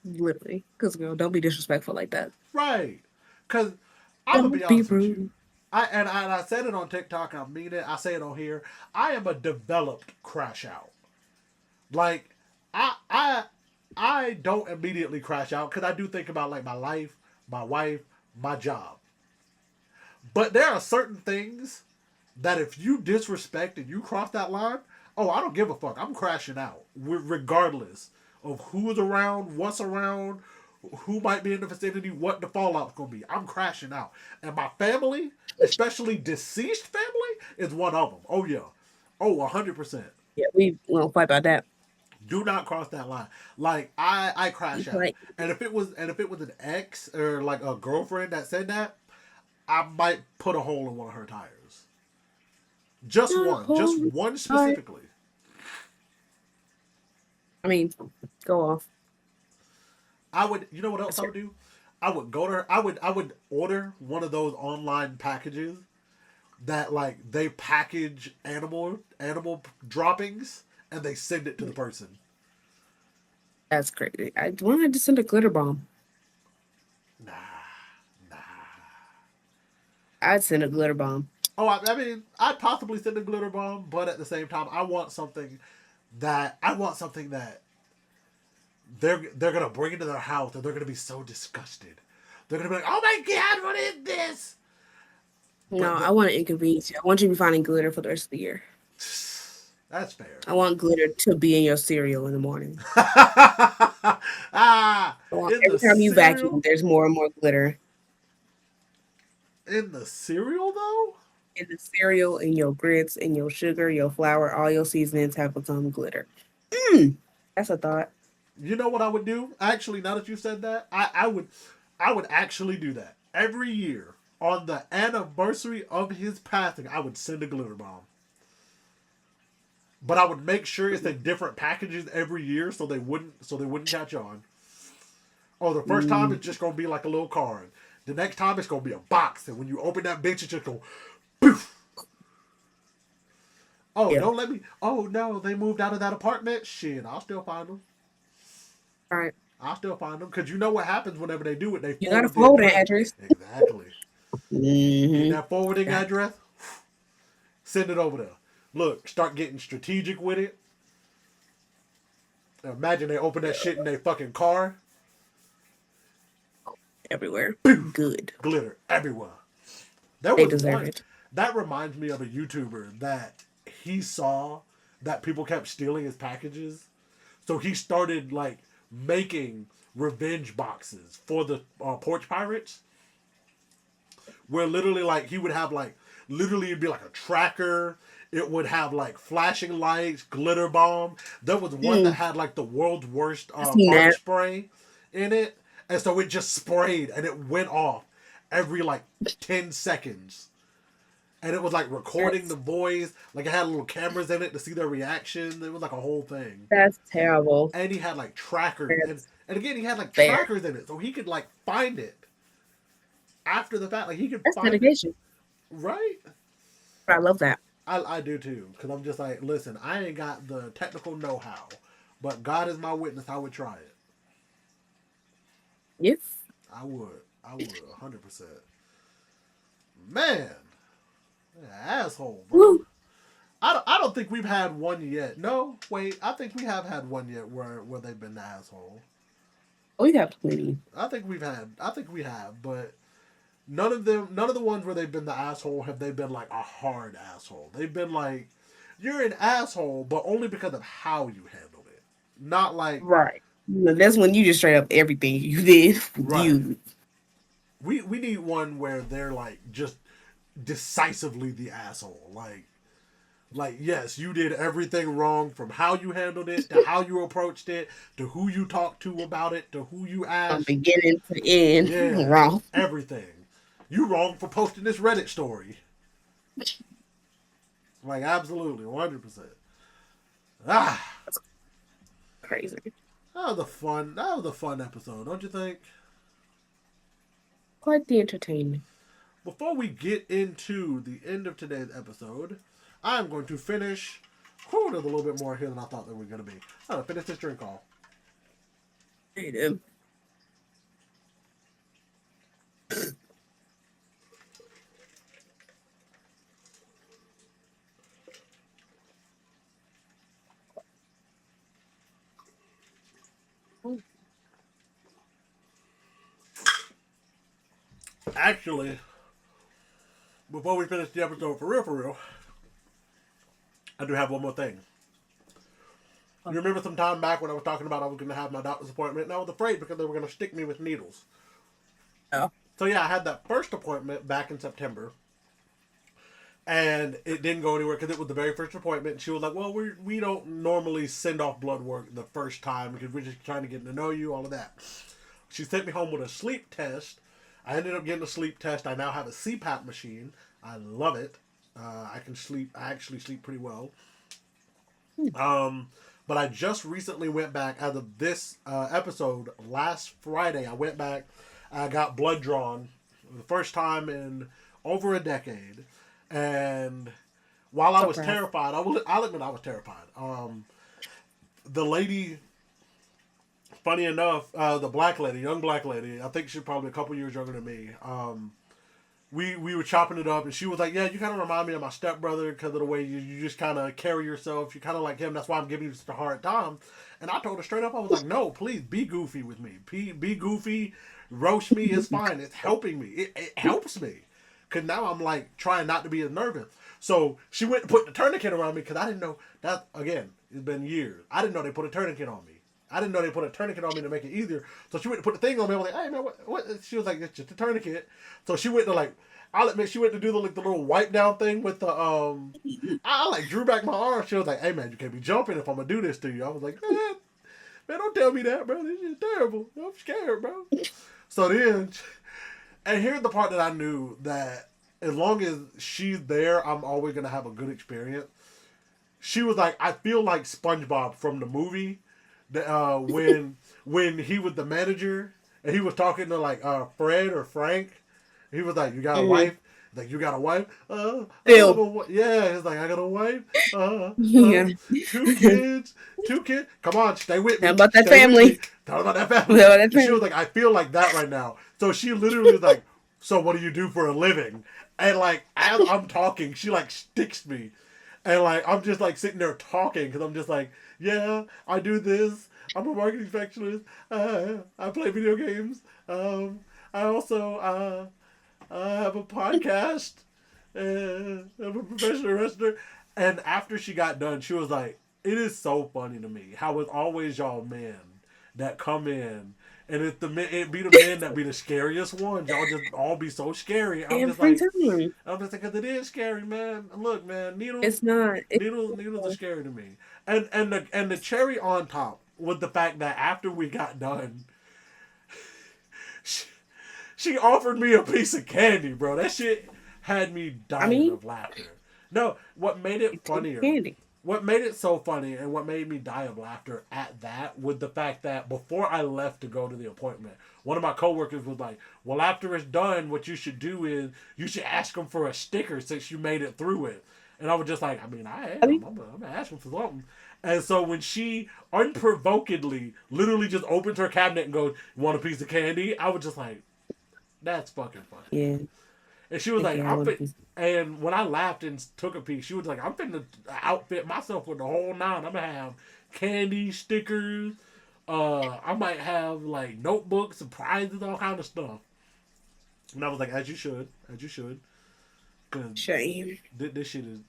S3: Literally, because girl, don't be disrespectful like that.
S2: Right. Cause I'm gonna be
S3: Don't be
S2: honest with you.
S3: rude.
S2: I said it on TikTok and I mean it. I say it on here. I am a developed crash out. Like I I I don't immediately crash out because I do think about like my life, my wife, my job. But there are certain things that if you disrespect and you cross that line, oh, I don't give a fuck. I'm crashing out, regardless of who's around, who might be in the vicinity, what the fallout's gonna be. I'm crashing out, and my family, especially deceased family, is one of them. Oh yeah, oh 100%.
S3: Yeah, we won't fight about that.
S2: Do not cross that line. Like I crash out,
S3: Like,
S2: and if it was an ex or like a girlfriend that said that, I might put a hole in one of her tires. Just one specifically.
S3: I mean, go off.
S2: I would, you know what else I would do? I would go to her. I would order one of those online packages that like they package animal droppings and they send it to the person.
S3: That's crazy. I wanted to send a glitter bomb.
S2: Nah, nah.
S3: I'd send a glitter bomb.
S2: Oh, I mean, I'd possibly send a glitter bomb, but at the same time, I want something that they're gonna bring into their house and they're gonna be so disgusted. They're gonna be like, "Oh my god, what is this?"
S3: No,
S2: But
S3: I want to inconvenience you. I want you to be finding glitter for the rest of the year.
S2: that's fair.
S3: I want glitter to be in your cereal in the morning.
S2: Ah,
S3: I want
S2: in the
S3: every time you vacuum,
S2: cereal,
S3: there's more and more glitter
S2: in the cereal though.
S3: in the cereal, in your grits, in your sugar, your flour. All your seasonings have become glitter. That's a thought.
S2: You know what I would do? Actually, now that you said that, I would actually do that every year on the anniversary of his passing. I would send a glitter bomb, but I would make sure it's in different packages every year so they wouldn't catch on. Oh, the first time
S3: Mm,
S2: it's just gonna be like a little card. The next time it's gonna be a box, and when you open that bitch, it's just go, poof. Oh,
S3: yeah.
S2: don't let me. Oh no, they moved out of that apartment. Shit, I'll still find them.
S3: All right.
S2: I'll still find them because you know what happens whenever they do it. They
S3: You got to
S2: forward the
S3: forward an
S2: address.
S3: address.
S2: Exactly. Get
S3: Mm-hmm.
S2: that forwarding
S3: Got
S2: address. Send it over there. Look, start getting strategic with it. Imagine they open that shit in their fucking car.
S3: everywhere. Good.
S2: Glitter everywhere. There
S3: They
S2: was
S3: deserve
S2: one
S3: it.
S2: that reminds me of a YouTuber that he saw that people kept stealing his packages, so he started like making revenge boxes for the porch pirates, where literally like he would have like literally it'd be like a tracker. It would have like flashing lights, glitter bomb. There was one that
S3: Mm,
S2: had like the world's worst
S3: I seen
S2: fart
S3: that.
S2: spray in it, and so it just sprayed and it went off every like 10 seconds, and it was like recording the
S3: That's
S2: voice. Like it had little cameras in it to see their reaction. It was like a whole thing.
S3: that's terrible.
S2: And he had like trackers, and
S3: That's
S2: and again he had like
S3: fair.
S2: trackers in it, so he could like find it after the fact. Like he could
S3: That's
S2: find it,
S3: dedication.
S2: right?
S3: I love that.
S2: I do too, because I'm just like, listen, I ain't got the technical know-how, but God is my witness. I would try it.
S3: Yes.
S2: I would 100%. Man, asshole, bro.
S3: Woo.
S2: I don't think we've had one yet. No, wait, I think we have had one yet where they've been the asshole.
S3: We got plenty.
S2: I think we have, but none of the ones where they've been the asshole have they been like a hard asshole. They've been like, you're an asshole, but only because of how you handled it. Not like,
S3: Right. That's when you just straight up everything you did.
S2: right.
S3: You.
S2: We need one where they're like just decisively the asshole. Like yes, you did everything wrong from how you handled it to how you approached it to who you talked to about it to who you
S3: From
S2: asked.
S3: beginning to end.
S2: Yeah,
S3: Wrong.
S2: everything. You wrong for posting this Reddit story. Like absolutely, 100%. Ah,
S3: Crazy.
S2: that was a fun episode, don't you think?
S3: Quite the entertainment.
S2: Before we get into the end of today's episode, I'm going to finish. Oh, there's a little bit more here than I thought there was going to be. I'm going to finish this drink call.
S3: Creative.
S2: Actually, before we finish the episode for real, I do have one more thing. You remember some time back when I was talking about I was going to have my doctor's appointment, and I was afraid because they were going to stick me with needles.
S3: Oh.
S2: So yeah, I had that first appointment back in September, and it didn't go anywhere because it was the very first appointment. And she was like, "Well, we don't normally send off blood work the first time because we're just trying to get to know you, all of that." She sent me home with a sleep test. I ended up getting a sleep test. I now have a CPAP machine. I love it. I can sleep. I actually sleep pretty well. But I just recently went back as of this episode last Friday. I went back. I got blood drawn the first time in over a decade, and while I was terrified, I'll admit I was terrified. The lady, funny enough, the black lady, young black lady, I think she's probably a couple years younger than me. we were chopping it up, and she was like, "Yeah, you kind of remind me of my stepbrother because of the way you just kind of carry yourself. You kind of like him. That's why I'm giving you such a hard time." And I told her straight up, I was like, "No, please be goofy with me. Be goofy, roast me. It's fine. It's helping me. It helps me, because now I'm like trying not to be as nervous." So she went and put the tourniquet around me because I didn't know that. Again, it's been years. I didn't know they put a tourniquet on me. I didn't know they put a tourniquet on me to make it easier. So she went to put the thing on me. I was like, "Hey man, what?" She was like, "It's just a tourniquet." So she went to like, I'll admit, she went to do the little wipe down thing with the I like drew back my arm. She was like, "Hey man, you can't be jumping if I'm gonna do this to you." I was like, man, don't tell me that, bro. This is terrible. I'm scared, bro." So then, and here's the part that I knew that as long as she's there, I'm always gonna have a good experience. She was like, "I feel like SpongeBob from the movie, when he was the manager and he was talking to like Fred or Frank. He was like, 'You got a wife?' Like, 'You got a wife?' Yeah, he's like, 'I got a wife.
S3: Yeah.
S2: Two kids, two kids. Come on, stay with me.
S3: How about that
S2: Stay with
S3: family?
S2: me. Tell about that family."
S3: How about that
S2: And she
S3: family?
S2: was like, "I feel like that right now." So she literally was like, "So what do you do for a living?" And like as I'm talking, she like sticks me. And like I'm just like sitting there talking because I'm just like, "Yeah, I do this. I'm a marketing specialist. I play video games. I also have a podcast. I'm a professional wrestler." And after she got done, she was like, "It is so funny to me how it's always y'all men that come in." And it be the men that be the scariest ones. Y'all just all be so scary.
S3: Every time.
S2: I'm just like, 'cause it is scary, man. Look, man, needles,
S3: It's not.
S2: needles are scary to me. And the cherry on top was the fact that after we got done, she, she offered me a piece of candy, bro. That shit had me
S3: I
S2: dying
S3: mean,
S2: of laughter. No, what made it
S3: it took
S2: funnier,
S3: candy.
S2: what made it so funny, and what made me die of laughter at that was the fact that before I left to go to the appointment, one of my coworkers was like, "Well, after it's done, what you should do is you should ask them for a sticker since you made it through it." And I was just like, "I mean, I
S3: I
S2: am.
S3: mean,
S2: I'm gonna ask them for something." And so when she unprovokedly, literally just opens her cabinet and goes, "You want a piece of candy?" I was just like, "That's fucking funny."
S3: yeah.
S2: And she was like,
S3: Yeah, I
S2: "I'm
S3: want a
S2: fit."
S3: piece.
S2: And when I laughed and took a piece, she was like, "I'm finna outfit myself with the whole nine. I'm gonna have candy, stickers. I might have like notebooks, surprises, all kind of stuff." And I was like, as you should, because
S3: Shame.
S2: this shit is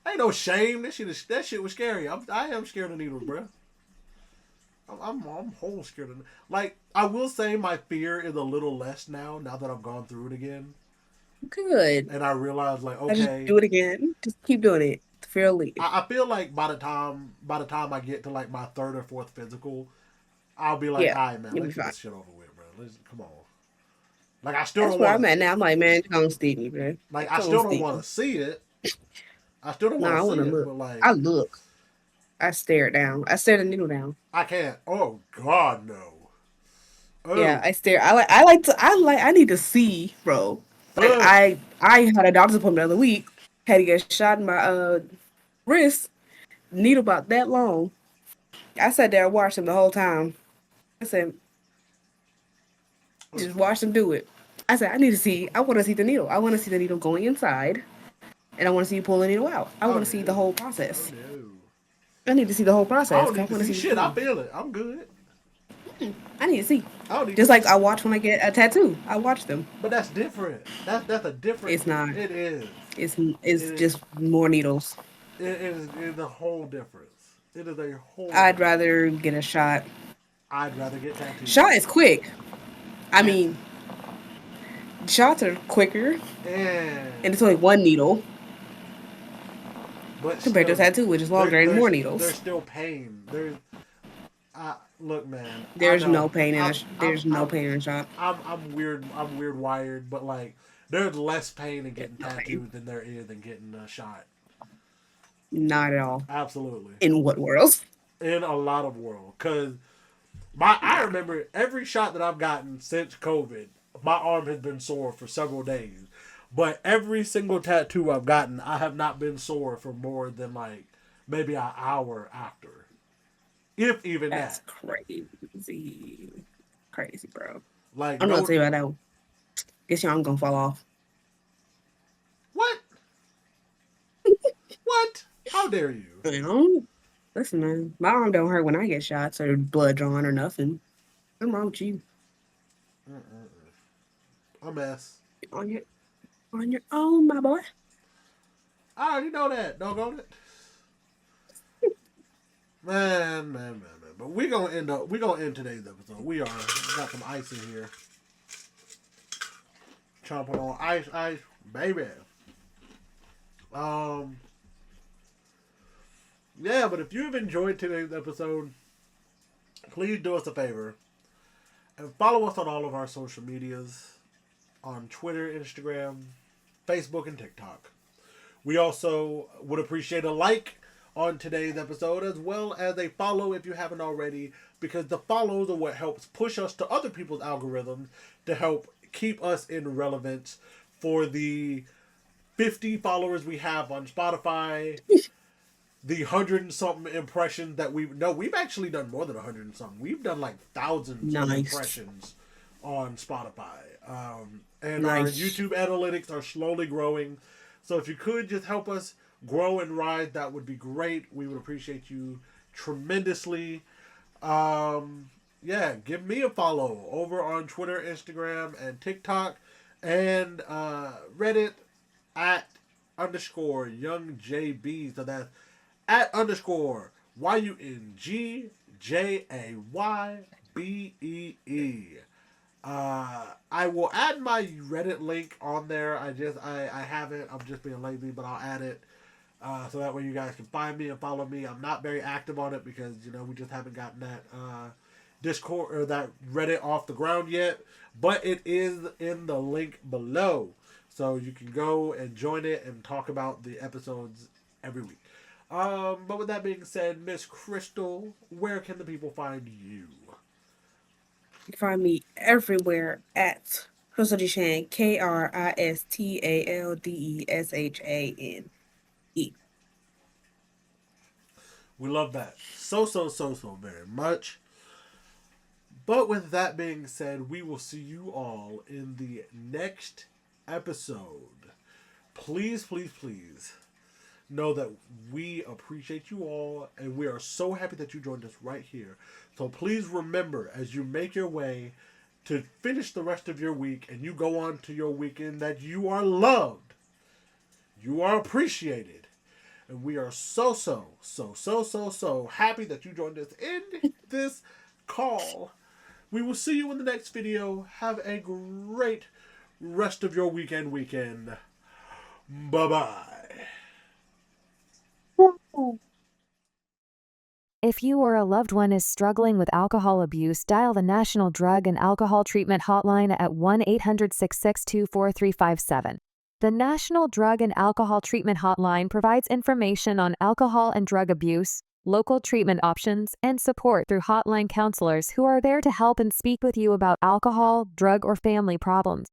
S2: ain't no shame. That shit was scary. I am scared of needles, bro. I'm whole scared of. Like, I will say my fear is a little less now that I've gone through it again,
S3: Good.
S2: and I realize like,
S3: I just
S2: okay,
S3: do it again. Just keep doing it. Fear leave.
S2: I feel like by the time I get to like my third or fourth physical, I'll be like,
S3: Yeah,
S2: "All right, man,
S3: you'll be
S2: let's get
S3: fine.
S2: this shit over with, bro. Let's come on." Like I still
S3: That's
S2: don't
S3: where
S2: want
S3: I'm
S2: to.
S3: at now. I'm like, man, come stick me, man.
S2: Like I
S3: Come
S2: still don't
S3: stick
S2: want
S3: me.
S2: to see it. I still don't
S3: No,
S2: want
S3: I
S2: to
S3: want
S2: see
S3: to
S2: it,
S3: look.
S2: but like
S3: I look. I stare it down. I stare the needle down.
S2: I can't. Oh God, no.
S3: Yeah,
S2: Oh,
S3: I stare. I need to see, bro. Like
S2: oh.
S3: I had a doctor's appointment the other week. Had to get shot in my wrist. Needle about that long. I sat there and watched him the whole time. I said, just watch him do it. I said, I need to see. I want to see the needle. I want to see the needle going inside, and I want to see you pull the needle out. I
S2: Oh
S3: want to see the
S2: no.
S3: whole
S2: Oh
S3: process.
S2: no.
S3: I need to see the whole
S2: I
S3: process
S2: don't
S3: because
S2: need
S3: I
S2: to
S3: want to
S2: see
S3: see the
S2: shit. I
S3: pull.
S2: feel it. I'm good.
S3: I need to see.
S2: I don't need to
S3: Just
S2: see
S3: like I
S2: shit.
S3: watch when I get a tattoo. I watch them.
S2: But that's different. That's a different.
S3: It's not.
S2: It is.
S3: It's
S2: It
S3: just more needles.
S2: it is a whole difference. It is a whole
S3: I'd
S2: difference.
S3: rather get a shot.
S2: I'd rather get tattoos.
S3: Shot is quick. I
S2: And
S3: mean, shots are quicker,
S2: and
S3: and it's only one needle
S2: but
S3: compared to a
S2: still,
S3: tattoo, which is longer and more
S2: there's
S3: needles.
S2: still pain. Look, man. I
S3: There's no
S2: know.
S3: pain in there's no pain in a shot.
S2: I'm weird. I'm weird wired, but like there's less pain in
S3: There's
S2: getting
S3: no pain.
S2: tattooed than there is in getting a shot.
S3: Not at all.
S2: Absolutely.
S3: In what world?
S2: In a lot of world, cause I
S3: Nah.
S2: remember every shot that I've gotten since COVID, my arm has been sore for several days. But every single tattoo I've gotten, I have not been sore for more than like maybe an hour after, if even
S3: That's
S2: that.
S3: crazy. Crazy, bro.
S2: Like
S3: I'm not gonna
S2: no,
S3: tell you about that one. Guess your arm gonna fall off.
S2: dare you?
S3: You know? Listen, man, my arm don't hurt when I get shots or blood drawn or nothing. What's wrong with you?
S2: A mess.
S3: On your own, my boy.
S2: I already know that. Doggone it. Man. But we gonna end today's episode. We got some ice in here. Chomping on ice, baby. Yeah, but if you've enjoyed today's episode, please do us a favor and follow us on all of our social medias on Twitter, Instagram, Facebook, and TikTok. We also would appreciate a like on today's episode, as well as a follow if you haven't already, because the follows are what helps push us to other people's algorithms to help keep us in relevance for the 50 followers we have on Spotify, the 100 and something impressions that we've actually done more than 100 and something. We've done like thousands of impressions on Spotify. And our YouTube analytics are slowly growing. So if you could just help us grow and rise, that would be great. We would appreciate you tremendously. Yeah, give me a follow over on Twitter, Instagram, and TikTok, and Reddit at _YoungJB. So that's at _YUNGJAYBEE. I will add my Reddit link on there. I haven't. I'm just being lazy, but I'll add it. So that way you guys can find me and follow me. I'm not very active on it because, we just haven't gotten that Discord or that Reddit off the ground yet. But it is in the link below. So you can go and join it and talk about the episodes every week. But with that being said, Miss Kristal, where can the people find you?
S3: You can find me everywhere at Kristal Deshan, KRISTALDESHAN.
S2: We love that so very much. But with that being said, we will see you all in the next episode. Please know that we appreciate you all, and we are so happy that you joined us right here. So please remember, as you make your way to finish the rest of your week and you go on to your weekend, that you are loved, you are appreciated, and we are so happy that you joined us in this call. We will see you in the next video. Have a great rest of your weekend. Bye-bye.
S7: If you or a loved one is struggling with alcohol abuse, dial the National Drug and Alcohol Treatment Hotline at 1-800-662-4357. The National Drug and Alcohol Treatment Hotline provides information on alcohol and drug abuse, local treatment options, and support through hotline counselors who are there to help and speak with you about alcohol, drug, or family problems.